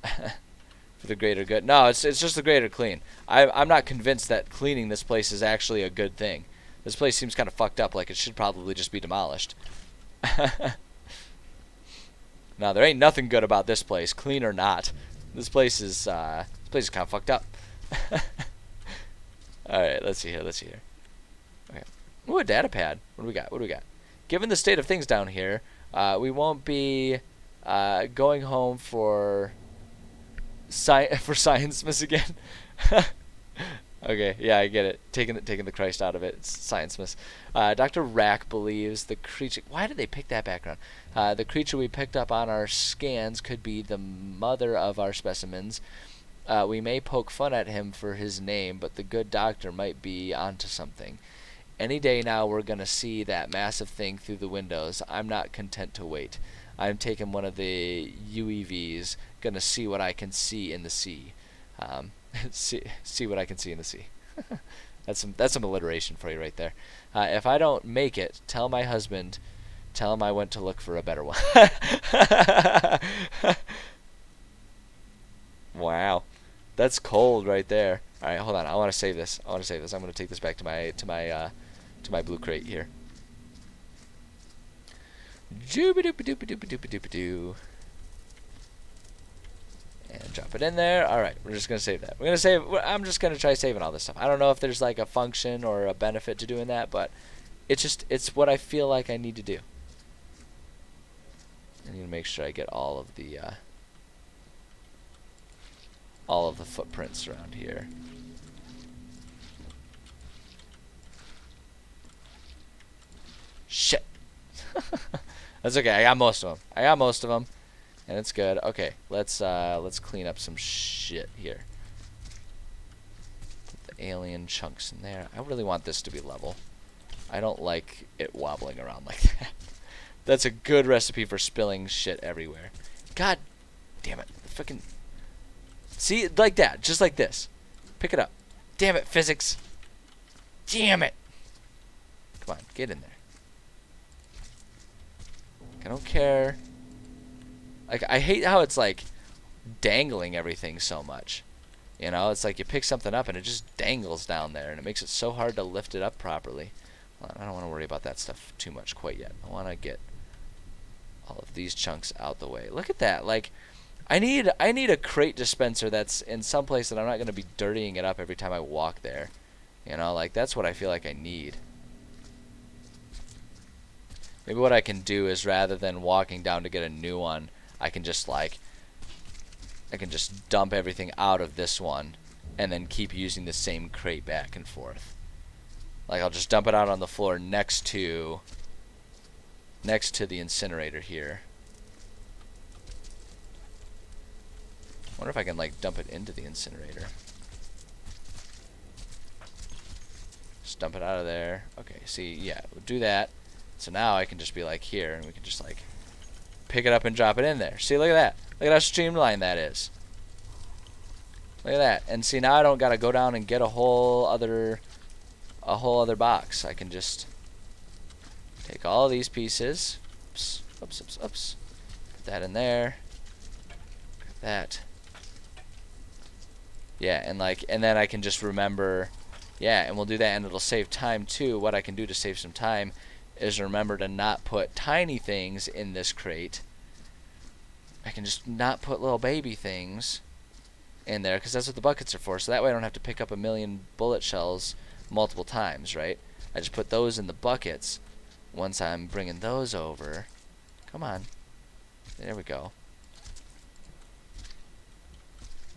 for the greater good. No, it's just the greater clean. I'm not convinced that cleaning this place is actually a good thing. This place seems kind of fucked up, like it should probably just be demolished. Now, there ain't nothing good about this place, clean or not. This place is kind of fucked up. All right, let's see here. Let's see here. Okay. Ooh, a data pad. What do we got? What do we got? Given the state of things down here, we won't be going home for Science Miss again. Okay, yeah, I get it. Taking the Christ out of it. It's Science Miss. Dr. Rack believes the creature. Why did they pick that background? The creature we picked up on our scans could be the mother of our specimens. We may poke fun at him for his name, but the good doctor might be onto something. Any day now, we're gonna see that massive thing through the windows. I'm not content to wait. I'm taking one of the UEVs. Gonna see what I can see in the sea. See what I can see in the sea. That's some alliteration for you right there. If I don't make it, tell my husband. Tell him I went to look for a better one. Wow, that's cold right there. All right, hold on. I want to save this. I'm going to take this back to my blue crate here. Doo-ba-doo-ba-doo-ba-doo-ba-doo-ba-doo. And drop it in there. Alright, we're just going to save that. We're going to save. I'm just going to try saving all this stuff. I don't know if there's like a function or a benefit to doing that, but it's what I feel like I need to do. I need to make sure I get all of the footprints around here. Shit. That's okay. I got most of them. And it's good. Okay, let's clean up some shit here. Put the alien chunks in there. I really want this to be level. I don't like it wobbling around like that. That's a good recipe for spilling shit everywhere. God damn it. Fucking see, like that, just like this. Pick it up. Damn it, physics. Damn it. Come on, get in there. I don't care. Like, I hate how it's like dangling everything so much. You know, it's like you pick something up and it just dangles down there and it makes it so hard to lift it up properly. Well, I don't want to worry about that stuff too much quite yet. I want to get all of these chunks out the way. Look at that. Like, I need a crate dispenser that's in some place that I'm not going to be dirtying it up every time I walk there. You know, like that's what I feel like I need. Maybe what I can do is rather than walking down to get a new one, I can just dump everything out of this one and then keep using the same crate back and forth. Like I'll just dump it out on the floor next to the incinerator here. Wonder if I can like dump it into the incinerator. Just dump it out of there. Okay, see, yeah, we'll do that. So now I can just be like here, and we can just like pick it up and drop it in there. See, look at that. Look at how streamlined that is. Look at that. And see, now I don't gotta go down and get a whole other box. I can just take all of these pieces. Oops, oops, oops, oops. Put that in there. Put that. Yeah, and then I can just remember. Yeah, and we'll do that, and it'll save time too. What I can do to save some time is remember to not put tiny things in this crate. I can just not put little baby things in there, because that's what the buckets are for. So that way I don't have to pick up a million bullet shells multiple times, right? I just put those in the buckets once I'm bringing those over. Come on. There we go.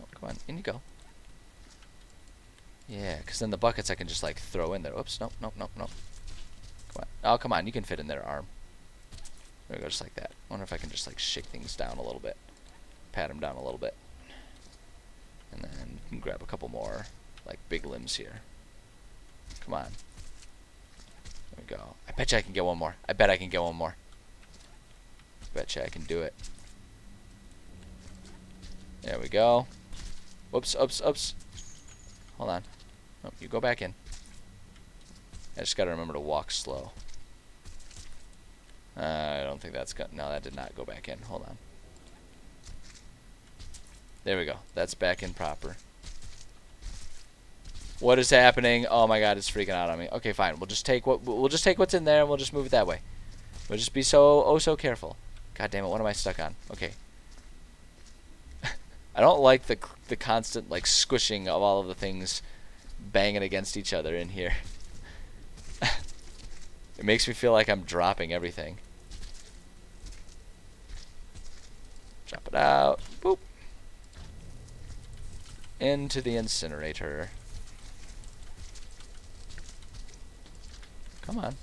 Oh, come on, in you go. Yeah, because then the buckets I can just like throw in there. Oops, nope, nope, nope, nope. Come on. Oh, come on, you can fit in there, arm. There we go, just like that. I wonder if I can just like shake things down a little bit. Pat them down a little bit. And then you can grab a couple more like big limbs here. Come on. There we go. I bet you I can get one more. I bet I can get one more. Bet you I can do it. There we go. Oops, oops, oops. Hold on. Oh, you go back in. I just gotta remember to walk slow. I don't think that's got. No, that did not go back in. Hold on. There we go. That's back in proper. What is happening? Oh my God, it's freaking out on me. Okay, fine. We'll just take what's in there and we'll just move it that way. We'll just be so careful. God damn it! What am I stuck on? Okay. I don't like the constant like squishing of all of the things banging against each other in here. It makes me feel like I'm dropping everything. Drop it out. Boop. Into the incinerator. Come on.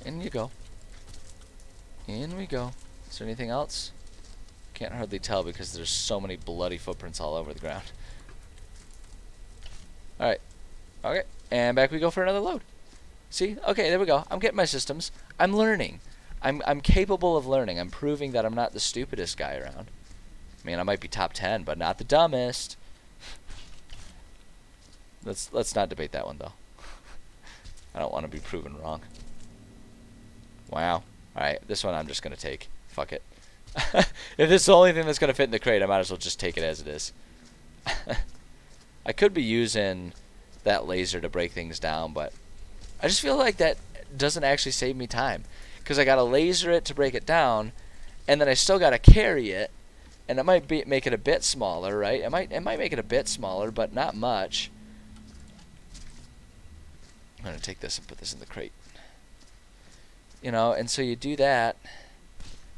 In you go. In we go. Is there anything else? Can't hardly tell because there's so many bloody footprints all over the ground. Alright. Okay. And back we go for another load. See? Okay, there we go. I'm getting my systems. I'm learning. I'm capable of learning. I'm proving that I'm not the stupidest guy around. I mean, I might be top 10, but not the dumbest. Let's not debate that one though. I don't want to be proven wrong. Wow. Alright, this one I'm just gonna take. Fuck it. If this is the only thing that's gonna fit in the crate, I might as well just take it as it is. I could be using that laser to break things down, but I just feel like that doesn't actually save me time, because I gotta laser it to break it down, and then I still gotta carry it, and it might make it a bit smaller, right? It might make it a bit smaller, but not much. I'm gonna take this and put this in the crate. You know, and so you do that,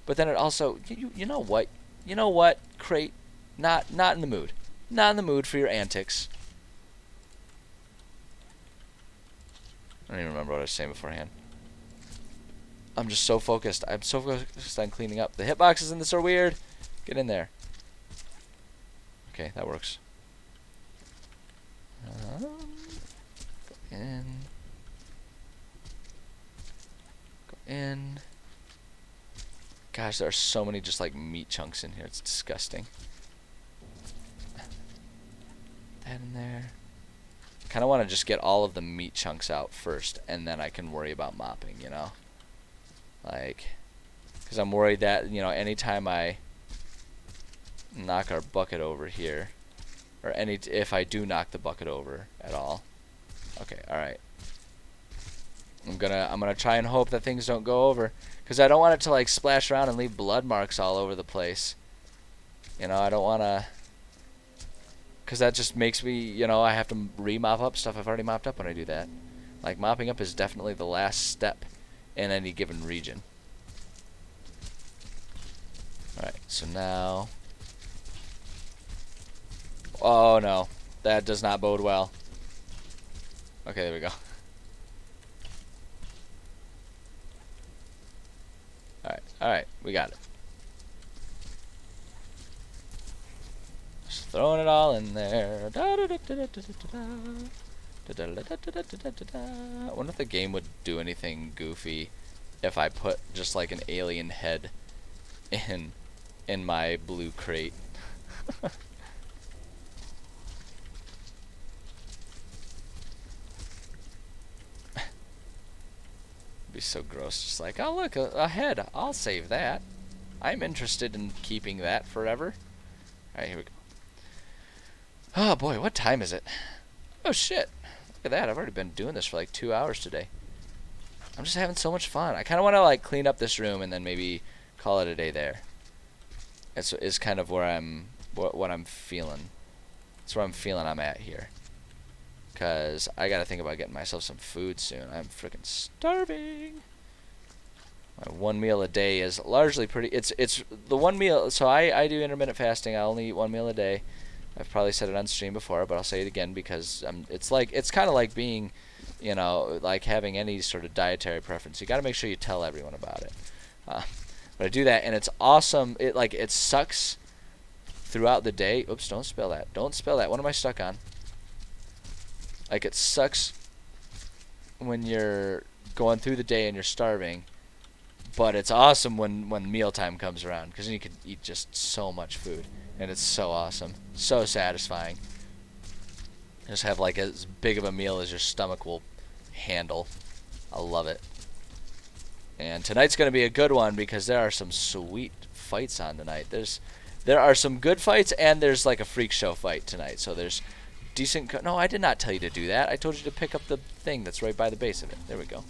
but then it also, you know what, crate, not in the mood, not in the mood for your antics. I don't even remember what I was saying beforehand. I'm just so focused. I'm so focused on cleaning up. The hitboxes in this are weird. Get in there. Okay, that works. Go in. Go in. Gosh, there are so many just like meat chunks in here. It's disgusting. That in there. Kind of want to just get all of the meat chunks out first, and then I can worry about mopping, you know? Like, because I'm worried that, you know, anytime I knock our bucket over here, or if I do knock the bucket over at all. Okay, alright. I'm gonna try and hope that things don't go over, because I don't want it to like splash around and leave blood marks all over the place. You know, I don't want to, because that just makes me, you know, I have to re-mop up stuff I've already mopped up when I do that. Like, mopping up is definitely the last step in any given region. Alright, so now... Oh no, that does not bode well. Okay, there we go. Alright, we got it. Throwing it all in there. I wonder if the game would do anything goofy if I put just like an alien head in my blue crate. Be so gross. Just like, oh look, a head. I'll save that. I'm interested in keeping that forever. Alright, here we go. Oh boy, what time is it? Oh shit. Look at that. I've already been doing this for like 2 hours today. I'm just having so much fun. I kind of want to like clean up this room and then maybe call it a day there. It's kind of where what I'm feeling. That's where I'm feeling I'm at here. Because I got to think about getting myself some food soon. I'm freaking starving. My one meal a day is largely pretty... It's the one meal... So I do intermittent fasting. I only eat one meal a day. I've probably said it on stream before, but I'll say it again because it's kind of like being, you know, like having any sort of dietary preference. You got to make sure you tell everyone about it. But I do that, and it's awesome. It sucks throughout the day. Oops, don't spill that. Don't spill that. What am I stuck on? Like, it sucks when you're going through the day and you're starving, but it's awesome when mealtime comes around because then you can eat just so much food, and it's so awesome, so satisfying. Just have like as big of a meal as your stomach will handle. I love it. And tonight's going to be a good one because there are some sweet fights on tonight. There are some good fights, and there's like a freak show fight tonight. So there's decent... No, I did not tell you to do that. I told you to pick up the thing that's right by the base of it. There we go.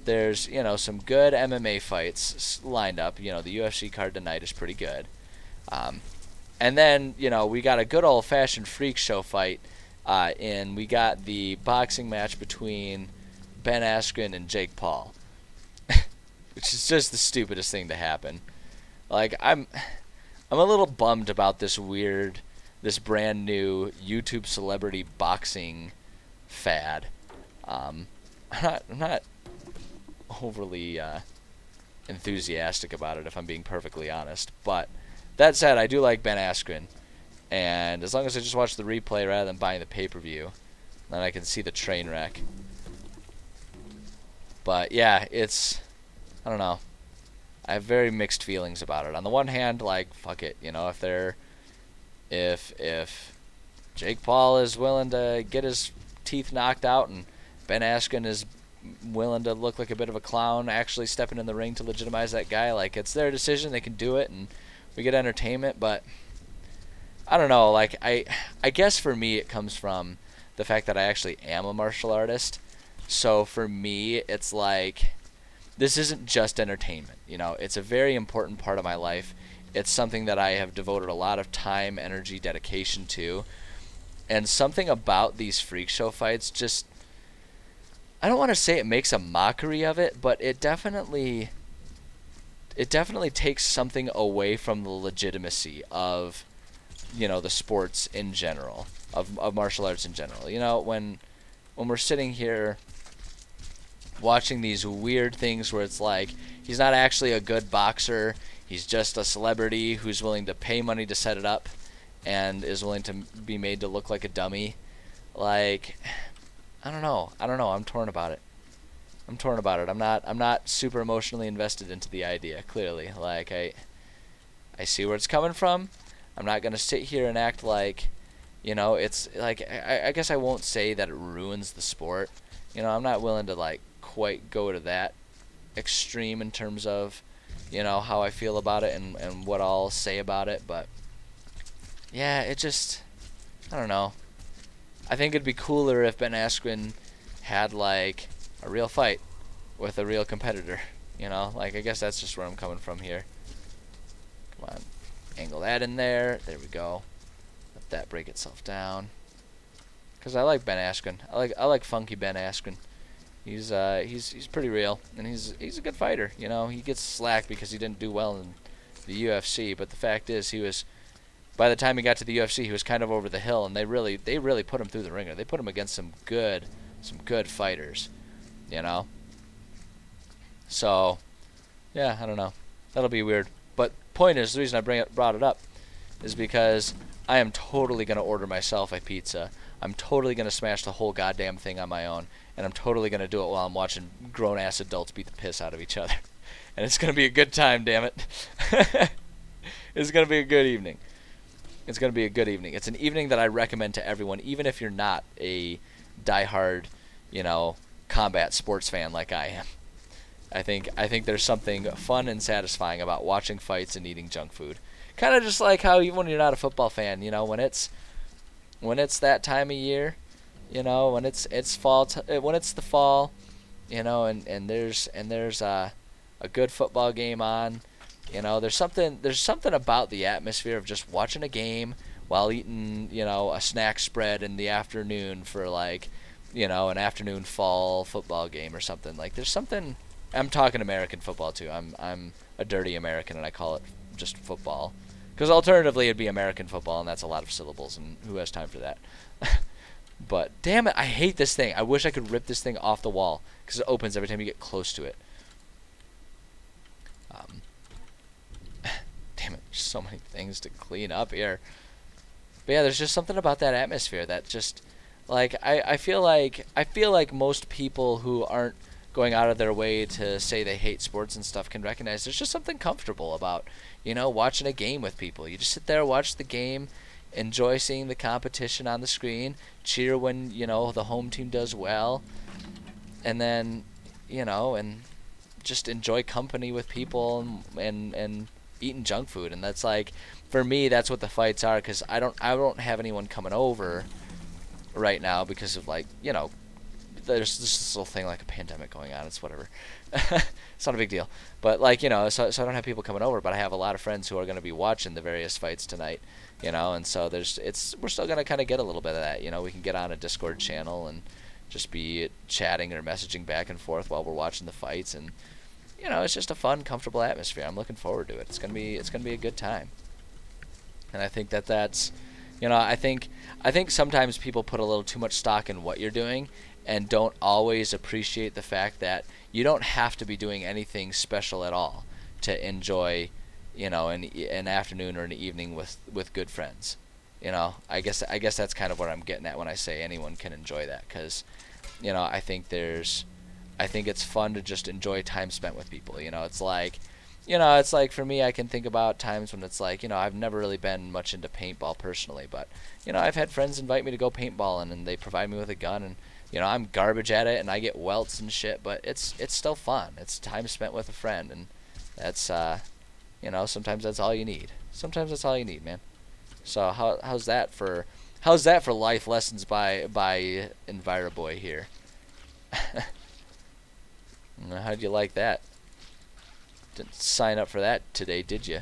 There's, you know, some good MMA fights lined up. You know, the UFC card tonight is pretty good. And then, you know, we got a good old-fashioned freak show fight. We got the boxing match between Ben Askren and Jake Paul. Which is just the stupidest thing to happen. Like, I'm a little bummed about this brand new YouTube celebrity boxing fad. I'm not overly enthusiastic about it, if I'm being perfectly honest. But that said, I do like Ben Askren, and as long as I just watch the replay rather than buying the pay-per-view, then I can see the train wreck. But yeah, I don't know. I have very mixed feelings about it. On the one hand, like, fuck it, you know, if Jake Paul is willing to get his teeth knocked out and Ben Askren is willing to look like a bit of a clown actually stepping in the ring to legitimize that guy, like, it's their decision, they can do it and we get entertainment. But I don't know, like, I guess for me it comes from the fact that I actually am a martial artist. So for me, it's like, this isn't just entertainment, you know. It's a very important part of my life. It's something that I have devoted a lot of time, energy, dedication to. And something about these freak show fights just... I don't want to say it makes a mockery of it, but it definitely takes something away from the legitimacy of, you know, the sports in general, of martial arts in general. You know, when we're sitting here watching these weird things where it's like, he's not actually a good boxer, he's just a celebrity who's willing to pay money to set it up and is willing to be made to look like a dummy. Like, I don't know. I'm torn about it. I'm not super emotionally invested into the idea, clearly. Like, I see where it's coming from. I'm not going to sit here and act like, you know, it's like, I guess I won't say that it ruins the sport. You know, I'm not willing to, like, quite go to that extreme in terms of, you know, how I feel about it and what I'll say about it. But yeah, it just, I don't know. I think it'd be cooler if Ben Askren had like a real fight with a real competitor, you know. Like, I guess that's just where I'm coming from here. Come on, angle that in there. There we go. Let that break itself down. Cause I like Ben Askren. I like funky Ben Askren. He's pretty real, and he's a good fighter. You know, he gets slack because he didn't do well in the UFC, but the fact is, by the time he got to the UFC, he was kind of over the hill, and they really put him through the ringer. They put him against some good fighters, you know. So, yeah, I don't know. That'll be weird. But point is, the reason I brought it up is because I am totally going to order myself a pizza. I'm totally going to smash the whole goddamn thing on my own. And I'm totally going to do it while I'm watching grown-ass adults beat the piss out of each other. And it's going to be a good time, damn it. It's going to be a good evening. It's going to be a good evening. It's an evening that I recommend to everyone, even if you're not a diehard, combat sports fan like I am. I think there's something fun and satisfying about watching fights and eating junk food. Kind of just like how even when you're not a football fan, when it's that time of year, when it's fall, when it's the fall, and there's a good football game on. There's something about the atmosphere of just watching a game while eating, a snack spread in the afternoon for an afternoon fall football game or something. Like there's something. I'm talking American football too. I'm a dirty American and I call it just football, because alternatively it'd be American football and that's a lot of syllables and who has time for that? But damn it, I hate this thing. I wish I could rip this thing off the wall because it opens every time you get close to it. Damn it, there's so many things to clean up here. But yeah, there's just something about that atmosphere that just I feel like most people who aren't going out of their way to say they hate sports and stuff can recognize there's just something comfortable about, watching a game with people. You just sit there, watch the game, enjoy seeing the competition on the screen, cheer when, the home team does well, and then, and just enjoy company with people and eating junk food. And that's for me, that's what the fights are, because I don't have anyone coming over right now because of there's this little thing like a pandemic going on. It's whatever. It's not a big deal. But so I don't have people coming over, but I have a lot of friends who are going to be watching the various fights tonight, and so we're still going to kind of get a little bit of that. We can get on a Discord channel and just be chatting or messaging back and forth while we're watching the fights, and it's just a fun, comfortable atmosphere. I'm looking forward to it. It's going to be a good time. And I think that's I think sometimes people put a little too much stock in what you're doing and don't always appreciate the fact that you don't have to be doing anything special at all to enjoy, an afternoon or an evening with good friends. I guess that's kind of what I'm getting at when I say anyone can enjoy that, because, I think it's fun to just enjoy time spent with people. It's like for me, I can think about times when it's I've never really been much into paintball personally, but, I've had friends invite me to go paintballing and they provide me with a gun, and I'm garbage at it and I get welts and shit, but it's still fun. It's time spent with a friend, and that's sometimes that's all you need. Sometimes that's all you need, man. So how's that for life lessons by Enviroboy here? How'd you like that? Didn't sign up for that today, did you?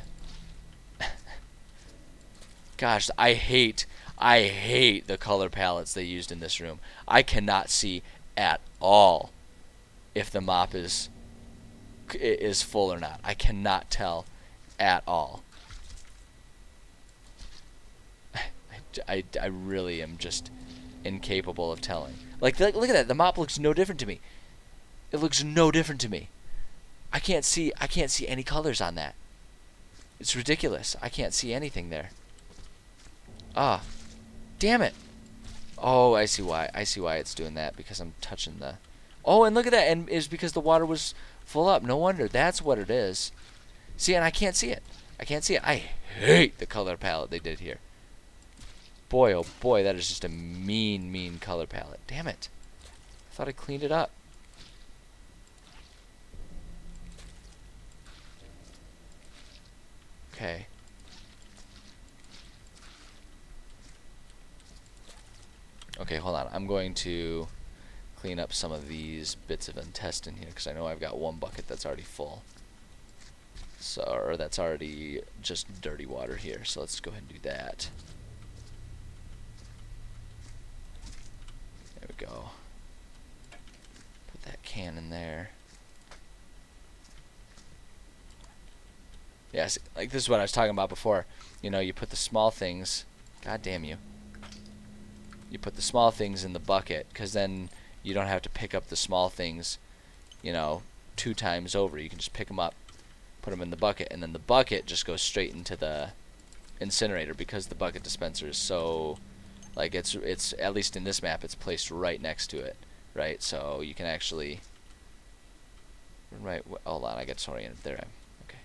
Gosh, I hate the color palettes they used in this room. I cannot see at all if the mop is full or not. I cannot tell at all. I really am just incapable of telling. Look at that. The mop looks no different to me. It looks no different to me. I can't see any colors on that. It's ridiculous. I can't see anything there. Ah, damn it. Oh, I see why. It's doing that, because I'm touching the... Oh, and look at that. And it's because the water was full up. No wonder. That's what it is. See, and I can't see it. I hate the color palette they did here. Boy, oh boy, that is just a mean color palette. Damn it. I thought I cleaned it up. Okay. Okay, hold on. I'm going to clean up some of these bits of intestine here, because I know I've got one bucket that's already full. Or that's already just dirty water here. So let's go ahead and do that. There we go. Put that can in there. Yes, like this is what I was talking about before. You put the small things. God damn you. You put the small things in the bucket, because then you don't have to pick up the small things, 2 times over. You can just pick them up, put them in the bucket, and then the bucket just goes straight into the incinerator because the bucket dispenser is so, like, it's at least in this map, it's placed right next to it, right? So you can actually, right, hold on, I get disoriented. There I am. Okay.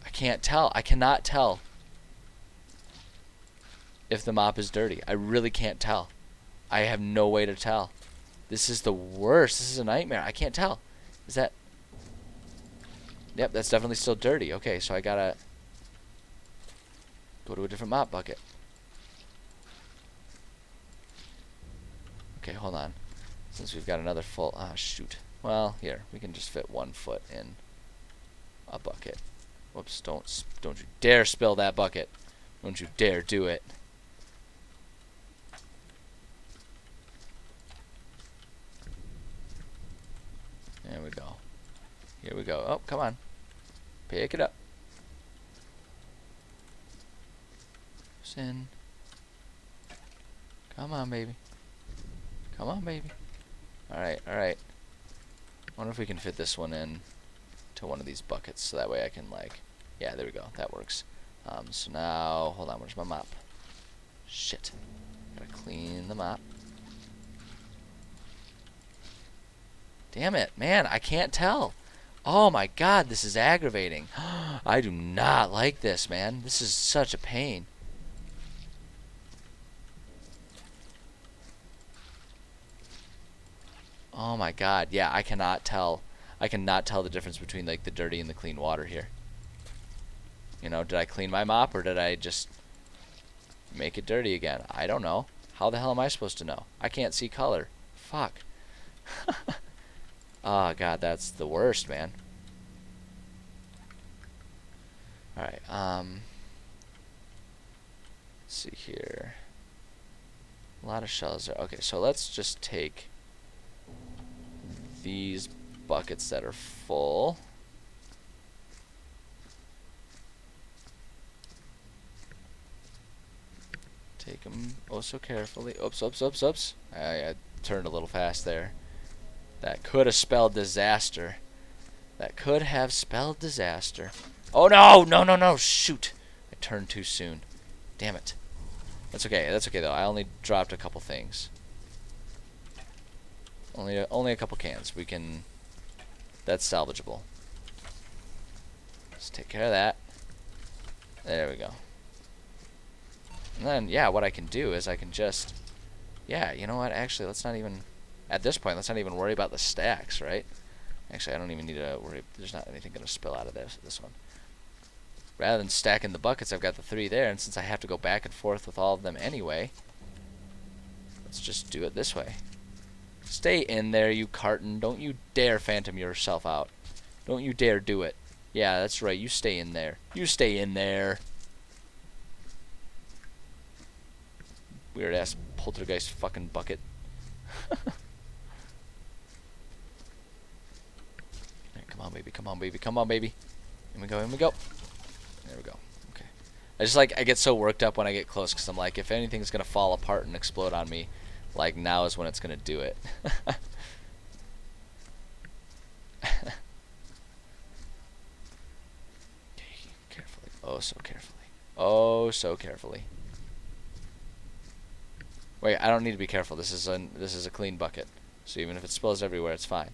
I can't tell. I cannot tell if the mop is dirty. I really can't tell. I have no way to tell. This is the worst. This is a nightmare. I can't tell. Is that... Yep, that's definitely still dirty. Okay, so I gotta go to a different mop bucket. Okay, hold on. Since we've got another full... Ah, shoot. Well, here. We can just fit 1 foot in a bucket. Whoops, don't you dare spill that bucket. Don't you dare do it. There we go. Here we go. Oh, come on. Pick it up. Sin. Come on, baby. Come on, baby. Alright, alright. Wonder if we can fit this one in to one of these buckets so that way I can, like... Yeah, there we go. That works. So now... Hold on, where's my mop? Shit. Gotta clean the mop. Damn it, man, I can't tell. Oh my god, this is aggravating. I do not like this, man. This is such a pain. Oh my god, yeah, I cannot tell. I cannot tell the difference between, like, the dirty and the clean water here. You know, did I clean my mop or did I just make it dirty again? I don't know. How the hell am I supposed to know? I can't see color. Fuck. Oh god, that's the worst, man. Alright, let's see here. A lot of shells there. Okay, so let's just take these buckets that are full. Take them oh so carefully. Oops, oops, oops, oops. I turned a little fast there. That could have spelled disaster. That could have spelled disaster. Oh no! No, no, no! Shoot! I turned too soon. Damn it. That's okay. That's okay though. I only dropped a couple things. Only a couple cans. We can... That's salvageable. Let's take care of that. There we go. And then, yeah, what I can do is I can just... Yeah, you know what? Actually, let's not even... At this point, let's not even worry about the stacks, right? Actually, I don't even need to worry. There's not anything going to spill out of this one. Rather than stacking the buckets, I've got the 3 there, and since I have to go back and forth with all of them anyway, let's just do it this way. Stay in there, you carton. Don't you dare phantom yourself out. Don't you dare do it. Yeah, that's right. You stay in there. You stay in there. Weird-ass poltergeist fucking bucket. Come on, baby. Come on, baby. Come on, baby. In we go. In we go. There we go. Okay. I get so worked up when I get close because I'm like, if anything's going to fall apart and explode on me, like, now is when it's going to do it. Okay, carefully. Oh, so carefully. Oh, so carefully. Wait, I don't need to be careful. This is a clean bucket. So even if it spills everywhere, it's fine.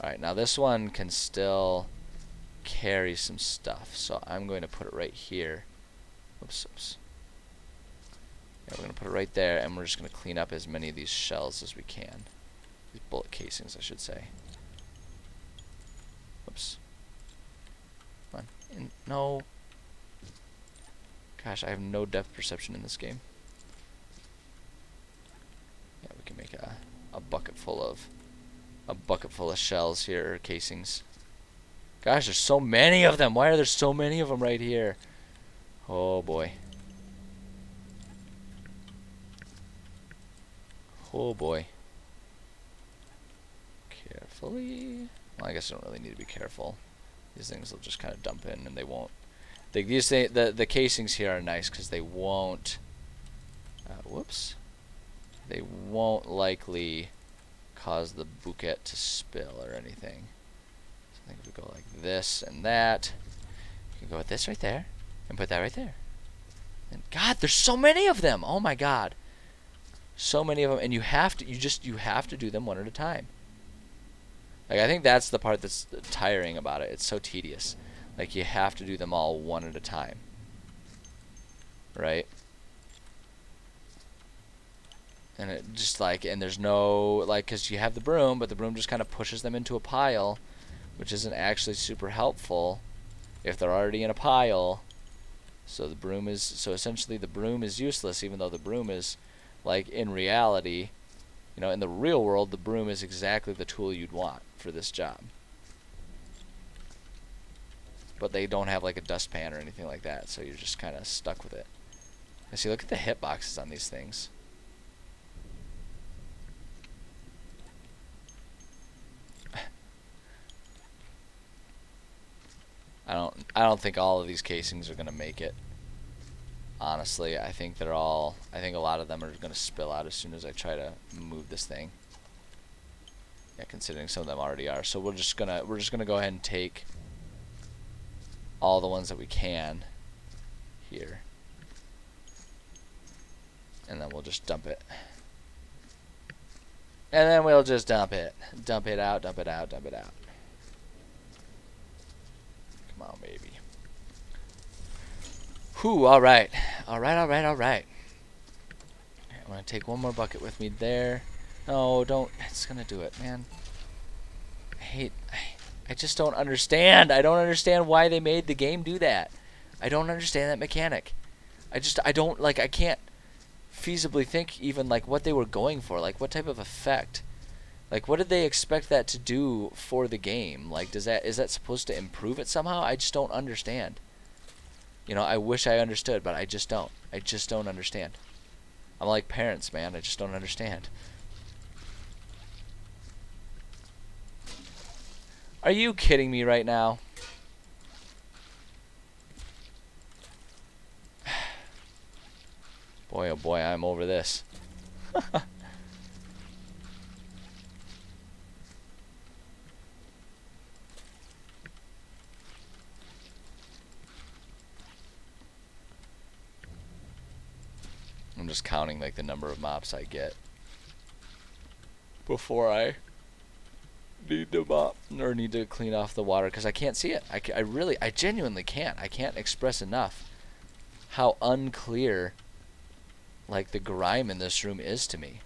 Alright, now this one can still carry some stuff. So I'm going to put it right here. Oops, oops. Yeah, we're going to put it right there, and we're just going to clean up as many of these shells as we can. These bullet casings, I should say. Oops. Come on. No. Gosh, I have no depth perception in this game. Yeah, we can make a bucket full of shells here, or casings. Gosh, there's so many of them. Why are there so many of them right here? Oh boy. Oh boy. Carefully. Well, I guess I don't really need to be careful. These things will just kind of dump in, and they won't. The casings here are nice because they won't. Whoops. They won't likely cause the bouquet to spill or anything. So I think if we go like this and that, you can go with this right there and put that right there. And God, there's so many of them. Oh my God. So many of them, and you have to do them one at a time. Like, I think that's the part that's tiring about it. It's so tedious. Like, you have to do them all one at a time. Right? And it just like, and there's no, like, because you have the broom, but the broom just kind of pushes them into a pile, which isn't actually super helpful if they're already in a pile. So essentially the broom is useless, even though the broom is, like, in reality, you know, in the real world, the broom is exactly the tool you'd want for this job. But they don't have like a dustpan or anything like that, so you're just kind of stuck with it. And see, look at the hitboxes on these things. I don't think all of these casings are gonna make it. Honestly, I think a lot of them are gonna spill out as soon as I try to move this thing. Yeah, considering some of them already are. So we're just gonna go ahead and take all the ones that we can here, and then we'll just dump it. And then we'll just dump it out, dump it out, dump it out. Come on, baby. Whew, alright. Alright. I'm gonna take one more bucket with me there. No, don't. It's gonna do it, man. I just don't understand. I don't understand why they made the game do that. I don't understand that mechanic. I can't feasibly think even like what they were going for. Like, what type of effect? Like, what did they expect that to do for the game? Like, is that supposed to improve it somehow? I just don't understand. You know, I wish I understood, but I just don't. I just don't understand. I'm like parents, man. I just don't understand. Are you kidding me right now? Boy, oh boy, I'm over this. I'm just counting like the number of mops I get before I need to mop or need to clean off the water, because I can't see it. I genuinely can't. I can't express enough how unclear like the grime in this room is to me.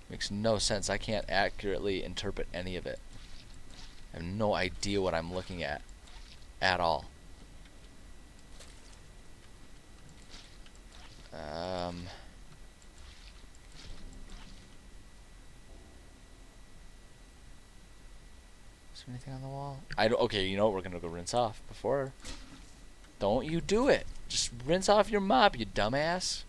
Makes no sense. I can't accurately interpret any of it. I have no idea what I'm looking at all. Is there anything on the wall? Okay, you know what? We're gonna go rinse off before. Don't you do it. Just rinse off your mop, you dumbass.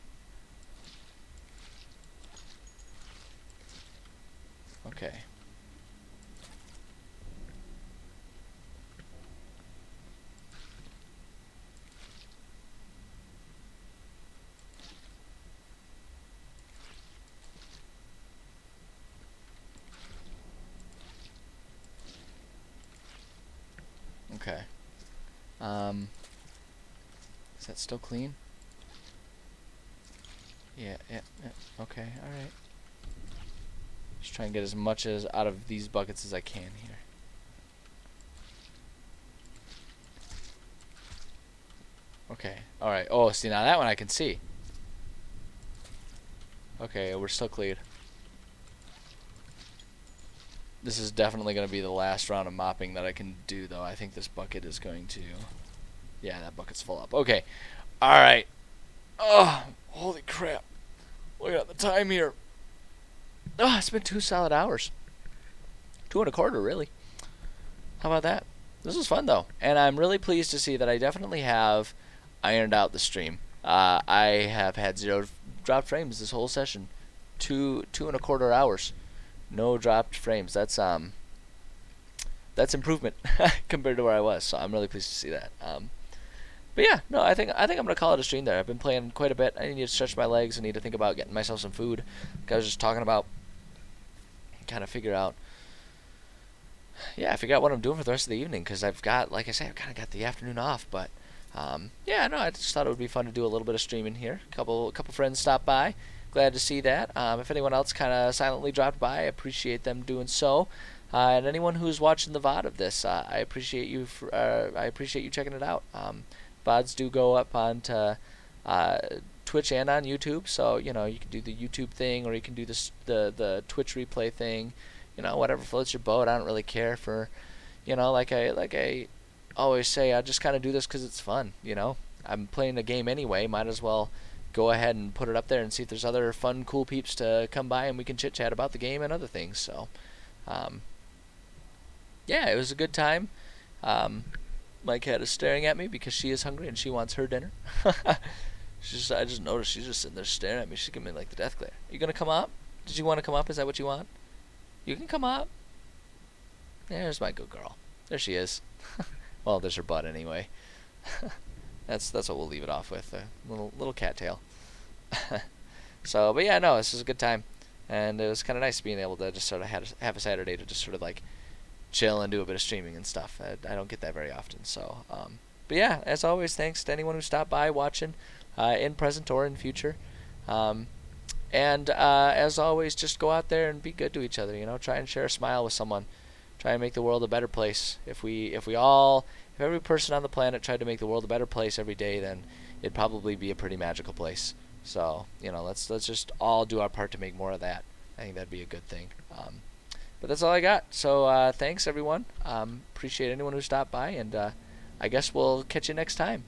Okay. Okay. Is that still clean? Yeah. Okay, alright. Just try and get as much out of these buckets as I can here. Okay, alright. Oh, see, now that one I can see. Okay, we're still cleared. This is definitely going to be the last round of mopping that I can do, though. I think this bucket is going to... Yeah, that bucket's full up. Okay. Alright. Oh, holy crap. Look at the time here. Oh, it's been 2 solid hours. 2 and a quarter, really. How about that? This was fun, though. And I'm really pleased to see that I definitely have ironed out the stream. I have had 0 dropped frames this whole session. 2 and a quarter hours. No dropped frames. That's improvement compared to where I was. So I'm really pleased to see that. But yeah, no, I think I'm gonna call it a stream there. I've been playing quite a bit. I need to stretch my legs. I need to think about getting myself some food. Like I was just talking about, kind of figure out, yeah, figure out what I'm doing for the rest of the evening because I've got, like I say, I've kind of got the afternoon off. But yeah, no, I just thought it would be fun to do a little bit of streaming here. A couple friends stopped by. Glad to see that. If anyone else kind of silently dropped by, I appreciate them doing so. And anyone who's watching the VOD of this, I appreciate you. I appreciate you checking it out. VODs do go up onto uh, Twitch and on YouTube, so you know you can do the YouTube thing or you can do the Twitch replay thing. You know, whatever floats your boat. I don't really care for, like I always say, I just kind of do this because it's fun. You know, I'm playing a game anyway. Might as well go ahead and put it up there and see if there's other fun, cool peeps to come by and we can chit chat about the game and other things. So, um, yeah, it was a good time. Um, my cat is staring at me because she is hungry and she wants her dinner. I just noticed she's just sitting there staring at me. She's giving me like the death glare. You gonna come up? Did you want to come up? Is that what you want? You can come up. There's my good girl. There she is. Well, there's her butt anyway. That's what we'll leave it off with. A little cattail. So, but yeah, no, this was a good time, and it was kind of nice being able to just sort of have a Saturday to just sort of like chill and do a bit of streaming and stuff. I don't get that very often. So, but yeah, as always, thanks to anyone who stopped by watching, in present or in future. And as always, just go out there and be good to each other. You know, try and share a smile with someone. Try and make the world a better place. If every person on the planet tried to make the world a better place every day, then it'd probably be a pretty magical place. So, you know, let's just all do our part to make more of that. I think that'd be a good thing. But that's all I got. So thanks everyone. Appreciate anyone who stopped by, and I guess we'll catch you next time.